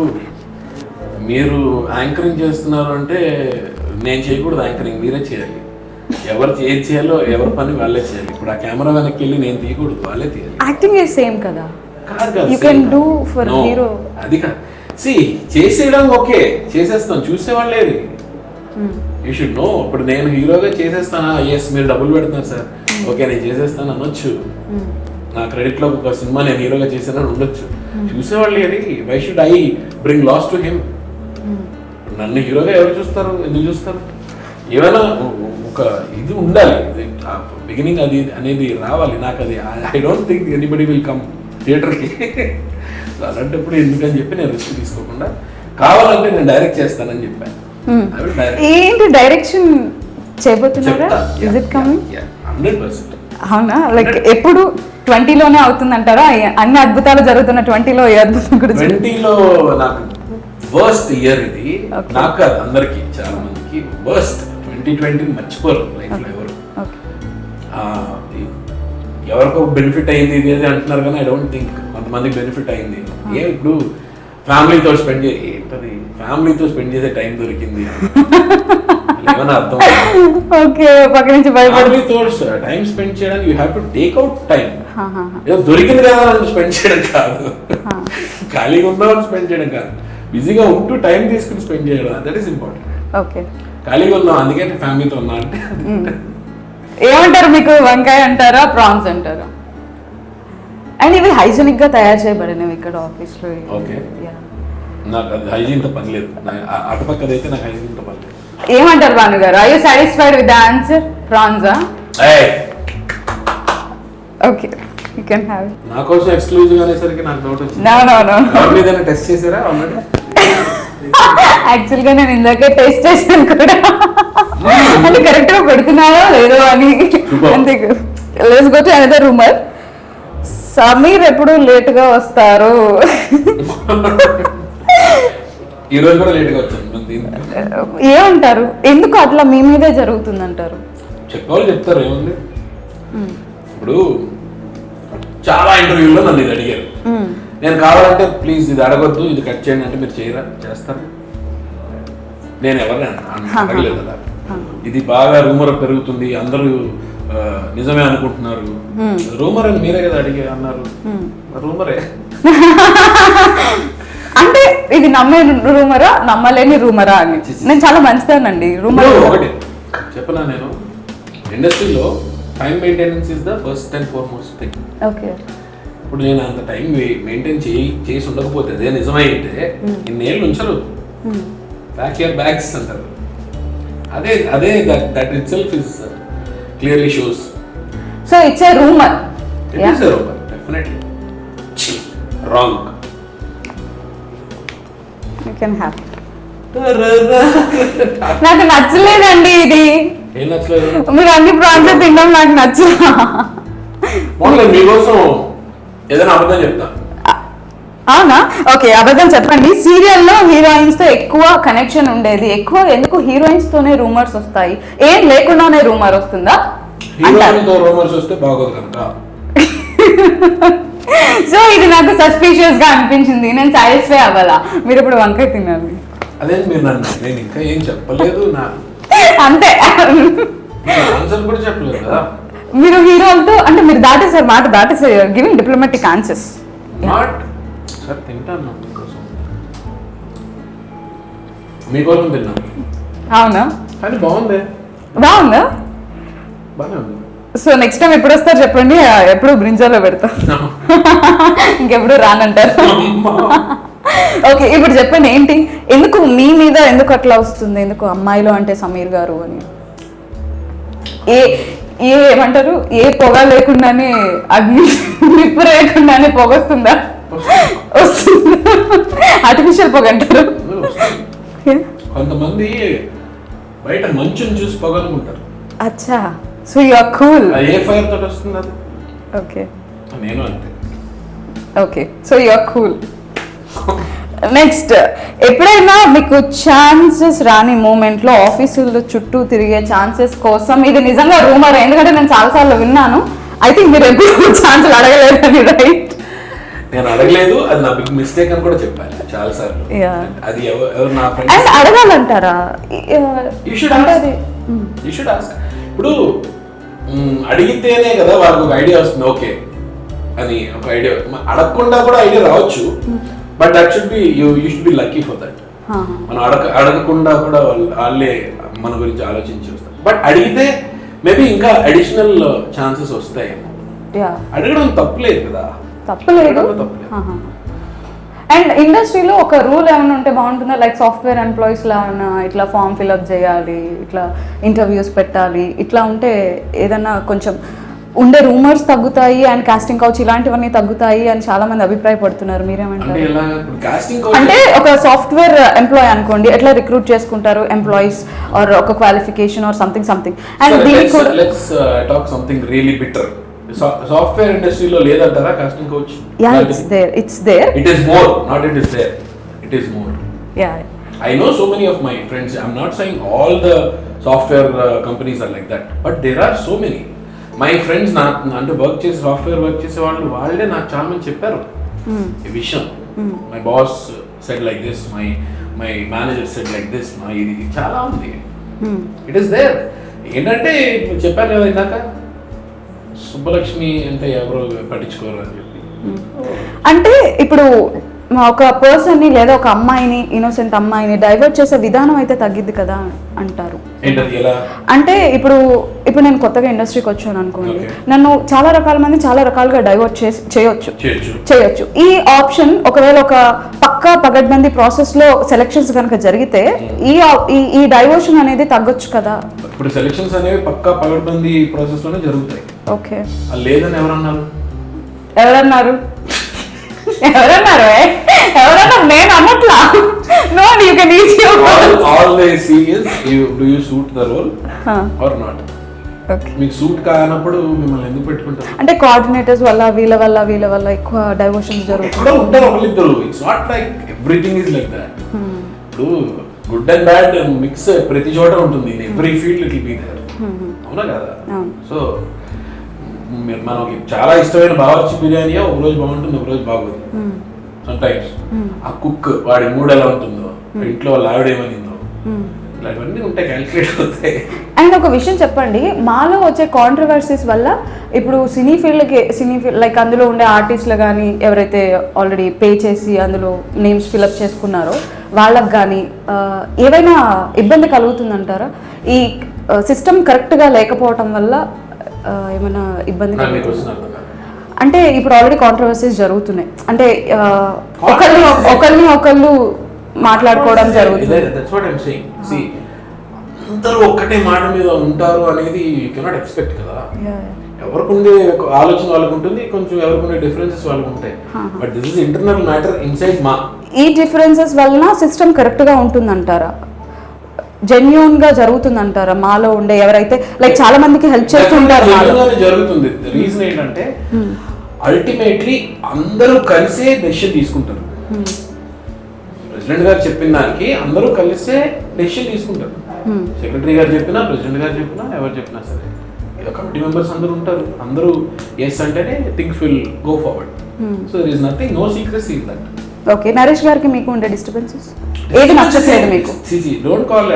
మీరు యాంకరింగ్ చేస్తున్నారు అంటే నేను చేయకూడదు యాంకరింగ్, మీరే చేయాలి. ఎవరు ఏది చేయాలో ఎవరి పని వాళ్ళే చేయాలి. ఇప్పుడు ఆ కెమెరా వెనక్కి వెళ్ళి నేను తీయకూడదు, వాళ్ళే తీయాలి. యాక్టింగ్ ఇస్ సేమ్ కదా, కాదు you can do for hero. అది కాదు, సి చేసేయడం ఓకే, చేసేస్తాం, చూసేవాళ్ళేది యూ షుడ్ నో. ఇప్పుడు నేను హీరోగా చేసేస్తానా, ఎస్ మీరు డబ్బులు పెడుతున్నారు సార్, ఓకే నేను చేసేస్తాను అనొచ్చు. నా క్రెడిట్ లో ఒక సినిమా నేను హీరోగా చేసానని ఉండొచ్చు. చూసేవాళ్ళు ఏది, why should I bring loss to him? నన్ను హీరోగా ఎవరు చూస్తారు, ఎందుకు చూస్తారు? ఏమైనా ఒక ఇది ఉండాలి, బిగినింగ్ అది అనేది రావాలి నాకు. అది I don't think anybody will come థియేటర్కి. అలాంటప్పుడు ఎందుకని చెప్పి నేను రిస్క్ తీసుకోకుండా కావాలంటే నేను డైరెక్ట్ చేస్తానని చెప్పాను. ఏంటి డైరెక్షన్ చేయబోతున్నారా? Is it coming? 100%. అవునా? లైక్ ఎప్పుడు 20లోనే అవుతుందంటారా? అన్ని అద్భుతాలు జరుగుతున్న 20లో ఏ అద్భుతం కూడా 20లో నాకు వర్స్ట్ ఇయర్ ఇది. నాకు కాదు, అందరికి చాలా మందికి వర్స్ట్. 2020 మర్చిపోరు లైఫ్ లో ఎవరు. ఎవరికో బెనిఫిట్ అయింది ఇది అది అంటున్నారు కానీ ఐ డోంట్ థింక్ కొంతమందికి బెనిఫిట్ అయింది. ఇప్పుడు ఫ్యామిలీతో స్పెండ్ ఏంటది, ఫ్యామిలీతో స్పెండ్ చేసే టైం దొరికింది ఏమైనా అర్థం? ఫ్యామిలీతో టైం స్పెండ్ చేయడానికి you have to take out time. ఏదో దొరికింది కదా అని స్పెండ్ చేయడం కాదు, ఖాళీగా ఉన్నవాళ్ళు స్పెండ్ చేయడం కాదు, బిజీగా ఉంటూ టైం తీసుకుని స్పెండ్ చేయడం, దట్ ఈస్ ఇంపార్టెంట్. ఖాళీగా ఉన్నాం అందుకే ఫ్యామిలీతో ఉన్నా అంటే. ఏమంటారు మీకు, వంకాయ అంటారా ప్రాన్స్ అంటారా? అండ్ ఇవి హైజీనిక్ గా తయారు చేయబడినవి ఇక్కడ ఆఫీస్ లో. ఓకే, నాకు అది హైజీన్ తో పని లేదు, అటుపక్కది అయితే నాకు హైజీన్ తో పని లేదు. ఏమంటారు Bhanu garu, are you satisfied with the answer? ప్రాన్సా? Okay, you can have it. నా కోసం ఎక్స్క్లూజివ్ అనేసరికి నాకు డౌట్ వచ్చింది. నో మీదైనా టెస్ట్ చేసారా ఆల్రెడీ? యాక్చువల్ గా నేను ఇందాకే టెస్ట్ చేశాను కూడా, అంటే కరెక్ట్ గా పెడుతున్నారో లేదో అని. అంతే. Let's go to another rumour. Sameer ఎప్పుడు లేట్ గా వస్తారు? ఈ రోజు కూడా లేట్ గా వచ్చాను. ఏమంటారు, ఎందుకు అట్లా మీ మీదే జరుగుతుంది అంటారు? చెప్పేవాళ్ళు చెప్తారు, ఏముంది. ఇప్పుడు చాలా ఇంటర్వ్యూలో నన్ను ఇది అడిగారు, నేను కావాలంటే ప్లీజ్ ఇది అడగొద్దు, ఇది కట్ చేయండి అంటే మీరు చేయరా, చేస్తారు. నేను ఎవరిని అడగలేదు అలా. ఇది బాగా రూమర్ పెరుగుతుంది, అందరూ నిజమే అనుకుంటున్నారు. రూమర్ అని మీరే కదా అడిగే అన్నారు, రూమరే. అంటే ఇది నమ్మే రూమరా నమ్మలేని రూమరా అని? నేను చాలా మంచిదానండి. రూమర్ ఒకటి చెప్పనా, నేను ఇండస్ట్రీలో time maintenance is the first and foremost thing. Okay, ఇప్పుడు నేను అంత టైం మెయింటైన్ చేసి ఉండకపోతే అదే నిజమైతే ఇన్నేళ్ళు ఉంచరు. ప్యాక్ యువర్ బ్యాగ్స్ అంటారు. అదే that it self is clearly shows. So it's a rumour. It is a rumour definitely. Wrong. You can have. నాకు నచ్చలేదండి ఇది. ఏం నచ్చలేదు? మీరు అన్ని ప్రాన్స్ తినడం నాకు నచ్చలా. మీకోసం ఏదైనా అబద్ధం చెప్తా. అవునా? ఓకే, అబద్ధం చెప్పండి. సీరియల్లో హీరోయిన్స్ తో ఎక్కువ కనెక్షన్ ఉండేది. ఎక్కువ ఎందుకు హీరోయిన్స్ తోనే రూమర్స్ వస్తాయి? ఏం లేకుండానే రూమర్ వస్తుందా? హీరోయిన్తో రూమర్స్ వస్తే బాగోదు కనుక. సో ఇది నాకు సస్పీషియస్ గా అనిపించింది. నేను సాటిస్ఫై అవ్వాలా? మీరు ఇప్పుడు వంకాయ తినాలి. అదే మీరు నేను ఇంకా ఏం చెప్పలేదు. నా అంతే, ఆన్సర్ కూడా చెప్పలేదు కదా. మీరు హీరోలతో అంటే మీరు దాటేసారు, మాట దాటేసారు. Giving diplomatic answers. Not sir తింటాను మీకోసం తిన్నాను. అవునా? కానీ బాగుంది. బాగుందా? బాగానే ఉంది. సో నెక్స్ట్ టైం ఎప్పుడు వస్తారు చెప్పండి. ఎప్పుడు బ్రింజాలో పెడతా. ఇంకెప్పుడు రానంటారు. ఓకే, ఇప్పుడు చెప్పండి ఏంటి, ఎందుకు మీ మీద ఎందుకు అట్లా వస్తుంది? ఎందుకు అమ్మాయిలు అంటే సమీర్ గారు అని ఏమంటారు? ఏ పొగ లేకుండానే అగ్ని నిప్పు లేకుండానే పొగ వస్తుందా? వస్తుంది. ఆర్టిఫిషియల్ పొగ అంటారు. కొంతమంది బయట మంచుని చూసి పొగనుకుంటారు. అచ్చా, సో యు ఆర్ కూల్. ఏ ఫైర్ తోటి వస్తుంది అది? ఓకే, నేను అంతే. Okay, so you are cool. Next, ఎప్పుడైనా మీకు ఛాన్సెస్ రాని మూమెంట్ లో ఆఫీసుల్లో చుట్టూ తిరిగే ఛాన్సెస్ కోసం, ఇది నిజంగా రూమర్, ఎందుకంటే నేను చాలాసార్లు విన్నాను. ఐ థింక్ మీరు ఎప్పుడు ఛాన్స్ అడగలేదని, రైట్? నేను అడగలేదు, అది నా బిగ్ మిస్టేక్ అని కూడా చెప్పాను చాలా సార్లు. అది ఎవరు నా ఫ్రెండ్స్. అండ్ అడగాలంటారా? You should ask. ఇప్పుడు అడిగితేనే కదా వాళ్ళకి ఒక ఐడియా వస్తుంది. ఓకే అని ఒక ఐడియా, అడగకుండా కూడా ఐడియా రావచ్చు. But that should be you should be lucky for that. మనం అడగకుండా కూడా వాళ్ళే మన గురించి ఆలోచించి వస్తారు. బట్ అడిగితే మేబీ ఇంకా అడిషనల్ ఛాన్సెస్ వస్తాయేమో. అడగడం తప్పులేదు కదా. తప్పులేదు. అండ్ ఇండస్ట్రీలో ఒక రూల్ ఏమైనా ఉంటే బాగుంటుందా? లైక్ సాఫ్ట్వేర్ ఎంప్లాయీస్ లాగా ఇట్లా ఫామ్ ఫిల్అప్ చేయాలి, ఇట్లా ఇంటర్వ్యూస్ పెట్టాలి, ఇట్లా ఉంటే ఏదన్నా కొంచెం ఉండే రూమర్స్ తగ్గుతాయి అండ్ కాస్టింగ్ కౌచ్ ఇలాంటివన్నీ తగ్గుతాయి అని చాలా మంది అభిప్రాయపడుతున్నారు. మీరేమంటారు? అంటే ఒక సాఫ్ట్వేర్ ఎంప్లాయ్ అనుకోండి, ఎట్లా రిక్రూట్ చేసుకుంటారు ఎంప్లాయీస్, ఆర్ ఒక క్వాలిఫికేషన్ ఆర్ సంథింగ్ అండ్ దీనికి కూడా let's talk something really bitter. Software ఇండస్ట్రీలో లేదంటారా casting couch? Yeah, it's there. It is more, not it is there. It is more. Yeah. I know so many of my friends. I'm not saying all the software companies are like that, but there are so many. My friends అంటే work చేసి software work చేసే వాళ్ళే నాకు చాలా మంది చెప్పారు ఈ విషయం. My boss said like this, my manager said like this. ఇది చాలా ఉంది. It is there. ఏంటంటే చెప్పాను కదా ఇందాక, సుబ్బలక్ష్మి అంటే ఎవరు పట్టించుకోరు అని చెప్పి. అంటే ఇప్పుడు ఒక పర్సన్ ని లేదా ఒక అమ్మాయిని, ఇన్నోసెంట్ అమ్మాయిని డైవర్ట్ చేసే విధానం అయితే తగ్గిద్ది కదా అంటారు. అంటే ఇప్పుడు నేను కొత్తగా ఇండస్ట్రీకి వచ్చాను అనుకోండి, నన్ను చాలా రకాల మంది చాలా రకాలుగా డైవర్ట్ చేయొచ్చు. ఈ ఆప్షన్ ఒకవేళ ఒక పక్కా పగడ్బందీ ప్రాసెస్ లో సెలక్షన్స్ కనుక జరిగితే ఈ డైవర్షన్ అనేది తగ్గొచ్చు కదా. ఇప్పుడు సెలక్షన్స్ అనేవి పక్కా పగడ్బందీ ప్రాసెస్ లోనే జరుగుతాయి. ఓకే, లేదని ఎవరన్నారు? నేను అనట్లా. No, you can is all they see is do you suit the role or not. Okay, మీకు సూట్ కానప్పుడు మిమ్మల్ని ఎందుకు పెట్టుకుంటారు? అంటే కోఆర్డినేటర్స్ వల్ల వీళ్ళ వల్ల ఎక్కువ డైవర్షన్స్ జరుగుతాయి. ఉంటారు ఒకళ్ళిద్దరు. It's not like everything is like that. ఇప్పుడు గుడ్ అండ్ బ్యాడ్ మిక్స్ ప్రతి చోట ఉంటుంది. In every field it will be there. అవునా కదా? సో మనకి చాలా ఇష్టమైన బావర్చి బిర్యానీ ఒక రోజు బాగుంటుంది, ఒక రోజు బాగోదు. సమ్ టైమ్స్ ఆ కుక్ వాడి మూడ్ ఎలా ఉంటుందో, ఇంట్లో వాళ్ళ ఆవిడేమనిందో, ఇలాంటివన్నీ ఉంటాయి, క్యాలిక్యులేట్ అవుతాయి. అండ్ ఒక విషయం చెప్పండి, మాలో వచ్చే కాంట్రవర్సీస్ వల్ల ఇప్పుడు సినీ ఫీల్డ్ లైక్ అందులో ఉండే ఆర్టిస్టులు కానీ ఎవరైతే ఆల్రెడీ పే చేసి అందులో నేమ్స్ ఫిల్అప్ చేసుకున్నారో వాళ్ళకి కానీ ఏవైనా ఇబ్బంది కలుగుతుందంటారా? ఈ సిస్టమ్ కరెక్ట్గా లేకపోవటం వల్ల ఏమైనా ఇబ్బంది? అంటే ఇప్పుడు ఆల్రెడీ కాంట్రవర్సీస్ జరుగుతున్నాయి, అంటే ఒకళ్ళు మాట్లాడుకోవడం జరుగుతుంది. That's what I'm saying. See, అందరూ ఒక్కటే మాట మీద ఉంటారు అనేది యూ కెనాట్ ఎక్స్పెక్ట్ కదా. ఎవరికి ఉండే ఆలోచన వాళ్ళకు ఉంటుంది, కొంచెం ఎవరికి ఉండే డిఫరెన్సెస్ వాళ్ళకు ఉంటాయి. But this is internal matter inside మా. ఈ డిఫరెన్సెస్ వలన సిస్టమ్ కరెక్ట్ గా ఉంటుందంటారా, జెన్యూన్ గా జరుగుతుందంటారా? మాలో ఉండే ఎవరైతే లైక్ చాలా మందికి హెల్ప్ చేస్తుంటారు జరుగుతుంది. రీజన్ ఏంటంటే అల్టిమేట్లీ అందరూ కలిసే డెసిషన్ తీసుకుంటారు. ప్రెసిడెంట్ గారు చెప్పిన దానికి అందరూ కలిసే డెసిషన్ తీసుకుంటారు. సెక్రటరీ గారు చెప్పినా, ప్రెసిడెంట్ గారు చెప్పినా, ఎవరు చెప్పినా సరే కమిటీ మెంబర్స్ అందరూ ఉంటారు. అందరూ ఎస్ అంటేనే things will go forward. So there is nothing, no secrecy in that. Okay, Naresh గారికి మీకు ఉండే డిస్టర్బెన్సెస్ ఏది నచ్చట్లేదు మీకు?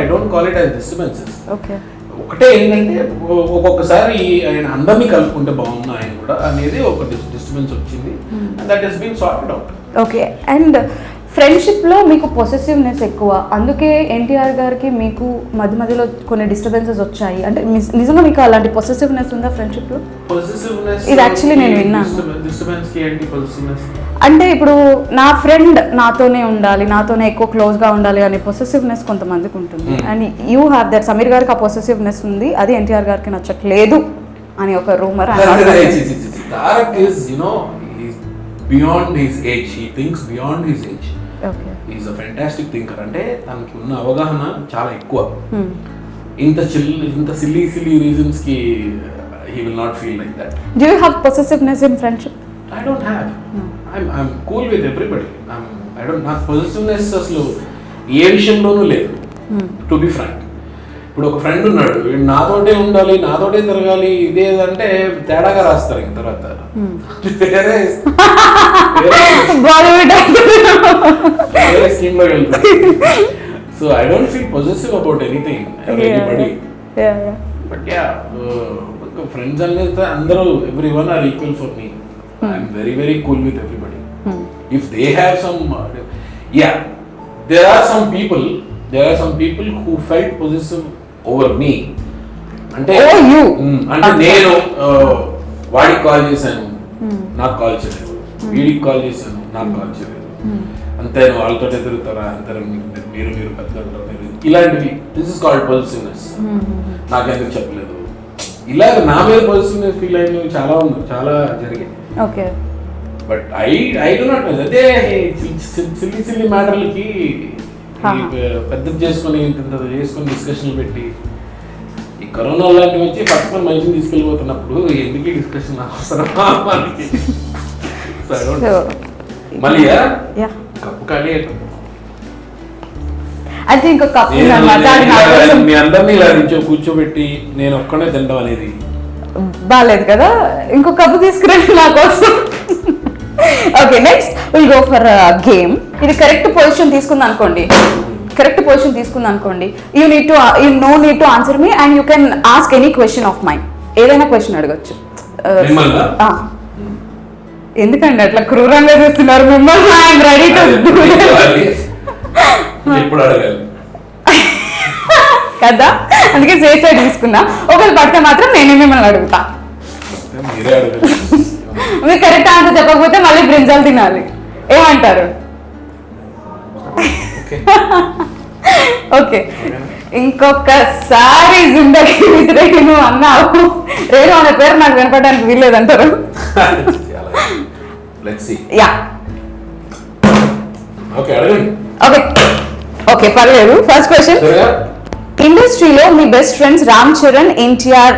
I don't call it as disturbances. Okay, ఒకటే ఏంటంటే ఒక్కొక్కసారి ఆయన అందరినీ కలుపుకుంటే బాగున్నా ఆయన కూడా అనేది ఒక డిస్టర్బెన్స్ వచ్చింది. And that has been sorted out. Okay, and ఫ్రెండ్షిప్లో మీకు పొసెసివ్నెస్ ఎక్కువ, అందుకే ఎన్టీఆర్ గారికి మీకు మధ్య మధ్యలో కొన్ని డిస్టర్బెన్సెస్ వచ్చాయి. అంటే నిజంగా మీకు అలాంటి పొసెసివ్నెస్ ఉందా ఫ్రెండ్షిప్లో? ఇది యాక్చువల్లీ నేను విన్నాను. అంటే ఇప్పుడు నా ఫ్రెండ్ నాతోనే ఉండాలి, నాతోనే ఎక్కువ క్లోజ్గా ఉండాలి అనే పొసెసివ్నెస్ కొంతమందికి ఉంటుంది. And you have that. Sameer గారికి ఆ పొసెసివ్నెస్ ఉంది, అది ఎన్టీఆర్ గారికి నచ్చట్లేదు అని ఒక rumour. Tarak is, beyond his age. He thinks beyond his age. Okay. He is a fantastic thinker. అంటే తనకి ఉన్న అవగాహన చాలా ఎక్కువ. ఇంత సిల్లీ రీజన్స్ కి he will not feel like that. Do you have possessiveness in friendship? I don't have. I'm cool with everybody. I don't have possessiveness అసలు ఏ విషయంలోనూ లేదు. To be frank. ఇప్పుడు ఒక ఫ్రెండ్ ఉన్నాడు, వీడు నాతోటే ఉండాలి, నాతోటే తిరగాలి, ఇదేదంటే తేడాగా రాస్తారు. ఇంక తర్వాత వేరే స్కీమ్ లోకి వెళ్తారు. So I don't feel possessive about anything anybody. But yeah, friends అనేది అందరూ everyone are equal for me. I'm very very cool with everybody. If they have some, yeah, there are some people who felt possessive over me. అంటే అంటే నేను వాడికి call చేశాను, నాకు call చేయలేదు, వీడికి కాల్ చేశాను, నాకు కాల్ చేయలేదు, అంతే వాళ్ళతో తిరుగుతారా, అంతే మీరు పెద్ద ఇలాంటివి. This is called positiveness. నాకెందుకు చెప్పలేదు, ఇలాగ నా మీద పొజిటివ్నెస్ ఫీల్ అయినవి చాలా జరిగాయి. Okay, but I do not. అదే సిల్లీ మ్యాటర్లకి పెద్దది చేసుకొని డిస్కషన్లు పెట్టి, ఈ కరోనా లాంటివి వచ్చి పక్కన మనిషిని తీసుకెళ్ళిపోతున్నప్పుడు ఎందుకు డిస్కషన్ అవసరమా మనకి? మళ్ళీ కప్పు ఖాళీ అయితే ఇంకో కప్పు మీ అందరినీ ఇలా కూర్చోబెట్టి నేను ఒక్కడే తినడం అనేది బాగాలేదు కదా. ఇంకో కప్పు తీసుకురండి నా కోసం. Okay, next will go for game. ఇది కరెక్ట్ పొజిషన్ తీసుకుంది అనుకోండి, you know need to answer me and you can ask any question of mind. ఏదైనా క్వశ్చన్ అడగచ్చు. ఎందుకండి అట్లా క్రూరంగా చూస్తున్నారు మిమ్మల్ని? ఐఎమ్ రెడీ టు కదా, అందుకే సేఫ్ సైడ్ తీసుకున్నా. ఒకవేళ పడితే మాత్రం నేనే మిమ్మల్ని అడుగుతా. మీరు కరెక్ట్ ఆన్సర్ చెప్పకపోతే మళ్ళీ బ్రింజాలు తినాలి. ఏమంటారు? ఓకే, ఇంకొకసారి జిందగీ విత్ రేణు అన్నావు. రేణు అనే పేరు నాకు వినపడడానికి వీల్లేదంటారు? యా, ఓకే పర్లేదు. ఫస్ట్ క్వశ్చన్, ఇండస్ట్రీలో మీ బెస్ట్ ఫ్రెండ్స్ రామ్ చరణ్, ఎన్టీఆర్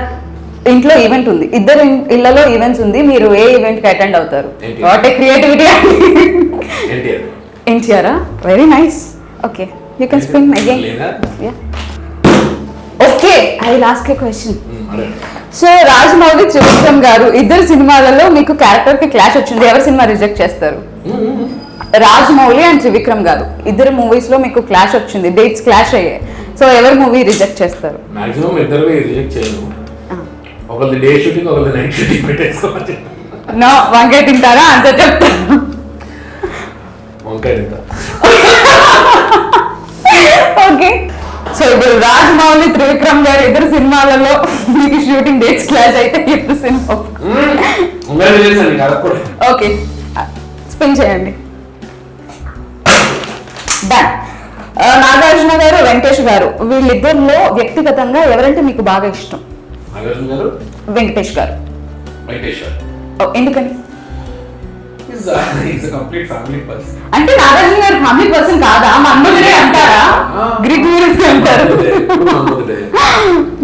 ఇంట్లో ఈవెంట్ ఉంది, ఇద్దరు ఇళ్లలో ఈవెంట్స్ ఉంది, మీరు ఏ ఈవెంట్ కి అటెండ్ అవుతారు? What a creativity. ఎన్టీఆరా? Very nice. Okay, you can spin again. Okay, I will ask a question. So Rajamouli, Trivikram garu ఇద్దరు సినిమాలలో మీకు క్యారెక్టర్ కి క్లాష్ వచ్చింది, ఎవరి సినిమా రిజెక్ట్ చేస్తారు? రాజమౌళి అండ్ త్రివిక్రమ్ గారు ఇద్దరు మూవీస్ లో మీకు క్లాష్ వచ్చింది, డేట్స్ క్లాష్ అయ్యాయి. సో ఎవరి మూవీ రిజెక్ట్ చేస్తారు? మాక్సిమం ఇద్దరు రిజెక్ట్ చేయను. ఒకళ్ళది డే షూటింగ్, ఒకళ్ళది నైట్ షూటింగ్ పెట్టేసుకోవాలి. నో, వంకాయ తింటారా అంత చెప్తాను. వంకాయ తింటా. ఓకే, సో ఇప్పుడు రాజమౌళి త్రివిక్రమ్ గారు ఇద్దరు సినిమాలలో మీకు షూటింగ్ డేట్స్ క్లాస్ అయితే ఇద్దరు సినిమా ఓకే స్పిన్ చేయండి. డన్. నాగార్జున గారు వెంకటేష్ గారు వీళ్ళిద్దరిలో వ్యక్తిగతంగా ఎవరంటే మీకు బాగా ఇష్టం? వెంకటేష్ గారు. ఎందుకని? అంటే నాగార్జున గారు ఫ్యామిలీ పర్సన్ కాదా? మన్మధుడే అంటారా? గ్రీక్ వీరుడే అంటారు.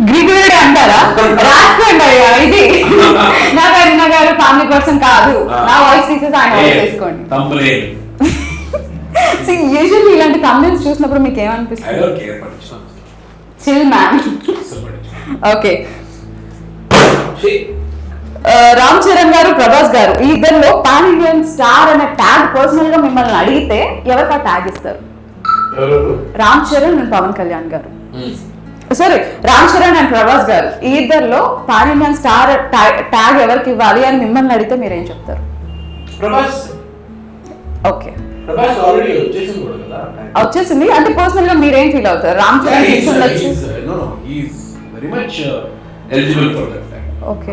గ్రీక్ వీరుడే అంటారా? రాసుకోండి అయ్యా ఇది. నాగార్జున గారు ఫ్యామిలీ పర్సన్ కాదు. నా వాయిస్ తీసేసి ఆయన వాయిస్ వేసుకోండి. యూజువల్లీ ఇలాంటి కంప్లైంట్స్ చూసినప్పుడు మీకు ఏమనిపిస్తుంది? Chill man. Okay. Ram Charan గారు ప్రభాస్ గారు ఈ ఇద్దరిలో పాన్ ఇండియన్ స్టార్ అనే ట్యాగ్ పర్సనల్ గా మిమ్మల్ని అడిగితే ఎవరికి ఆ ట్యాగ్ ఇస్తారు? రామ్ చరణ్ అండ్ పవన్ కళ్యాణ్ గారు, సారీ రామ్ చరణ్ అండ్ ప్రభాస్ గారు ఈ ఇద్దరిలో పాన్ ఇండియన్ స్టార్ ట్యాగ్ ఎవరికి ఇవ్వాలి అని మిమ్మల్ని అడిగితే మీరేం చెప్తారు? ఓకే వచ్చేసింది అంటే పర్సనల్ గా మీరేం ఫీల్ అవుతారు? Ram Charan okay.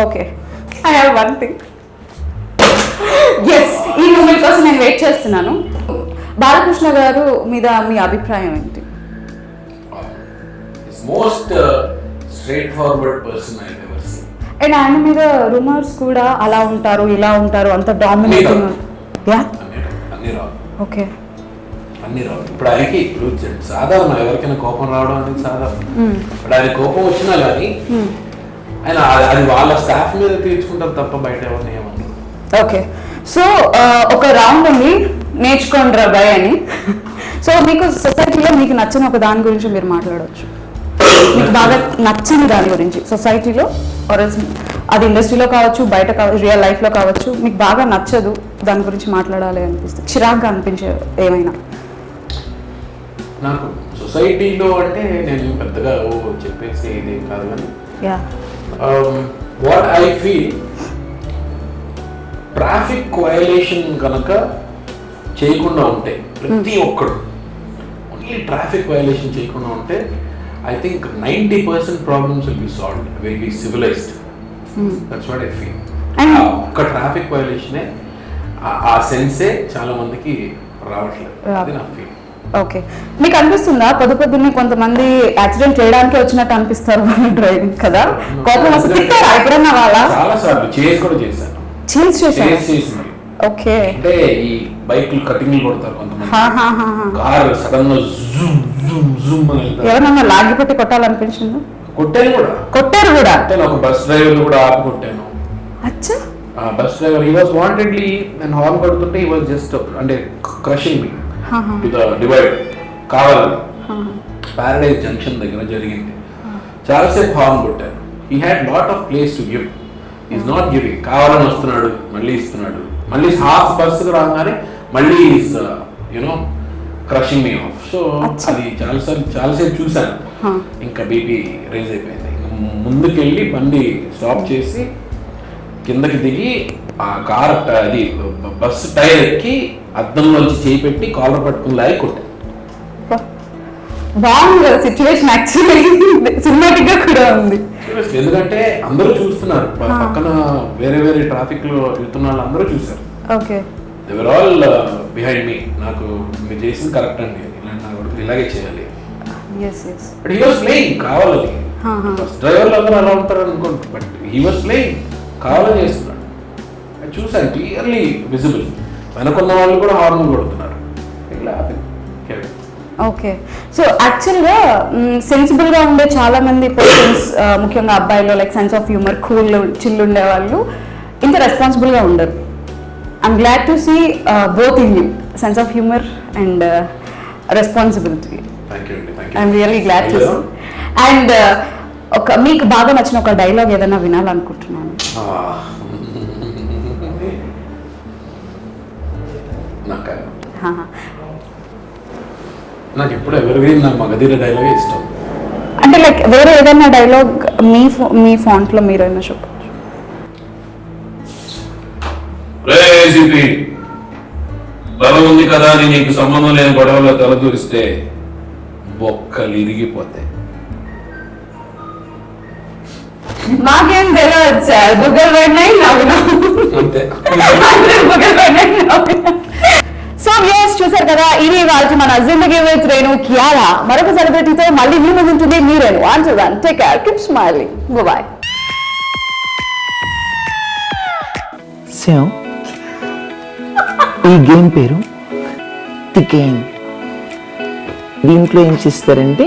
Okay I have one thing. Yes, ఈ మూమెంట్ కోసం నేను వెయిట్ చేస్తున్నాను. బాలకృష్ణ గారు మీద మీ అభిప్రాయం ఏంటి? Most straight forward person I ever seen. And ఆయన మీద రూమర్స్ కూడా అలా ఉంటారు ఇలా ఉంటారు అంత డామినేటింగ్. యా అన్ని రావు. ఓకే అన్ని రావు. ఇప్పుడు ఆయనకి ఇప్పుడు సాధారణ ఎవరికైనా కోపం రావడం అనేది సాధారణ. ఇప్పుడు ఆయన కోపం వచ్చినా కానీ ఆయన అది వాళ్ళ స్టాఫ్ మీద తీర్చుకుంటారు తప్ప బయట ఎవరిని ఏమన్నారు. ఓకే. సో ఒక రౌండ్ ఉంది నేర్చుకోండి రా బాయ్ అని. సో మీకు సొసైటీలో మీకు నచ్చిన ఒక దాని గురించి మీరు మాట్లాడవచ్చు. మీకు బాగా నచ్చిన దాని గురించి సొసైటీలో అది ఇండస్ట్రీలో కావచ్చు బయట కావచ్చు రియల్ లైఫ్లో కావచ్చు మీకు బాగా నచ్చదు దాని గురించి మాట్లాడాలి అనిపిస్తుంది చిరాగ్గా అనిపించే ఏమైనా? నాకు సొసైటీలో అంటే నేను పెద్దగా చెప్పేసి ఇది కాదు కానీ what I feel traffic violation కనుక చేయకుండా ఉంటే ప్రతి ఒక్కడు ఓన్లీ ట్రాఫిక్ వయలేషన్ చేయకుండా ఉంటే I think 90% problems will be solved, will be civilized. That's what I feel. ఒక్క ట్రాఫిక్ వయలేషనే ఆ సెన్సే చాలా మందికి రావట్లేదు. అది నా ఫీల్. ఓకే. మీకు అనిపిస్తుందా పొద్దున్నే కొంతమంది యాక్సిడెంట్ చేయడానికి వచ్చినట్టు అనిపిస్తారు వాళ్ళు డ్రైవింగ్ కదా? కోపం వస్తే తిట్టారా ఎప్పుడన్నా వాళ్ళ? చాలా సార్లు చేసి కూడా చేశాను. చేసి ఓకే. అంటే ఈ బైక్లు కటింగ్లు కొడతారు కొంతమంది. కార్ సడన్ గా జూమ్ జూమ్ జూమ్ అని వెళ్తారు. ఎవరన్నా లాగిపెట్టి కొట్టాలనిపించిందా? కొట్టారు కూడా. అంటే ఒక బస్ డ్రైవర్ కూడా ఆపి కొట్టాను. అచ్చా. Bus driver he was wantedly నేను హార్న్ కొడుతుంటే హీ వాస్ జస్ట్ అంటే crushing me to the divide కావాలని. పారడైజ్ జంక్షన్ దగ్గర జరిగింది. చాలాసేపు హార్న్ కొట్టాను. He had lot of place to give. Is not giving. కావాలని వస్తున్నాడు మళ్ళీ ఇస్తున్నాడు. మళ్ళీ హాఫ్ బస్సుకు రాగానే మళ్ళీ is you know crushing me of. So అది చాలాసేపు చూశాను. ఇంకా బీపీ రేజ్ అయిపోయింది. ముందుకెళ్ళి బండి స్టాప్ చేసి కిందకి దిగి ఆ కార్ అది బస్సు టైర్ ఎక్కి అద్దంలోంచి చేయి పెట్టి కాలర్ పట్టుకుని లాగి కొట్టాను. బాగుంది కదా సిచ్యువేషన్. యాక్చువల్లీ సినిమాటిక్ గా కూడా ఉంది. ఎందుకంటే అందరూ చూస్తున్నారు. పక్కన వేరే వేరే ట్రాఫిక్ లో వెళ్తున్న వాళ్ళు అందరూ చూసారు. Okay. They were all behind me. నాకు మీరు చేసింది కరెక్ట్ అండి, ఇలాంటి నా కొడుకు ఇలాగే చేయాలి. బట్ హీ వాస్ ప్లేయింగ్ కావాలని. డ్రైవర్లు అందరూ అలా ఉంటారు అనుకోండి, బట్ హీ వాస్ ప్లేయింగ్ కావాలని చేస్తున్నాడు. అది చూసాను క్లియర్లీ విజిబుల్. వెనకున్న వాళ్ళు కూడా హార్న్ కొడుతున్నారు. ఇలా ఓకే. సో యాక్చువల్గా సెన్సిబుల్గా ఉండే చాలా మంది పర్సన్స్ ముఖ్యంగా అబ్బాయిలు like sense of humour cool chill ఉండే వాళ్ళు ఇంత రెస్పాన్సిబుల్గా ఉండరు. I'm glad to see both in you sense of humour and responsibility. I'm really glad to see. And ఒక మీకు బాగా నచ్చిన ఒక డైలాగ్ ఏదైనా వినాలనుకుంటున్నాను. నాకు ఎప్పుడు ఎవరిగ్రీన్ నాకు మగధీర డైలాగే ఇష్టం. అంటే లైక్ వేరే ఏదైనా డైలాగ్ మీ ఫాంట్ లో మీరైనా చెప్పచ్చు. బలం ఉంది కదా అని నీకు సంబంధం లేని గొడవలో తలదూరిస్తే బొక్కలు ఇరిగిపోతాయి. మాకేం తెలియదు సార్, బుగ్గలు పడినాయి నవ్వినాం. అంతే. బుగ్గలు పడినాయి నవ్వినాం. సో వ్యూస్ చూసారు కదా, ఇది వాళ్ళకి మన జిందగీ విత్ రేణు కియారా. మరొక సెలబ్రిటీతో మళ్ళీ మీ ముందు ఉంటుంది మీ Renu. Until then, take care, keep smiling, bye. So ఈ గేమ్ పేరు ది గేమ్. దీంట్లో ఏం చేస్తారంటే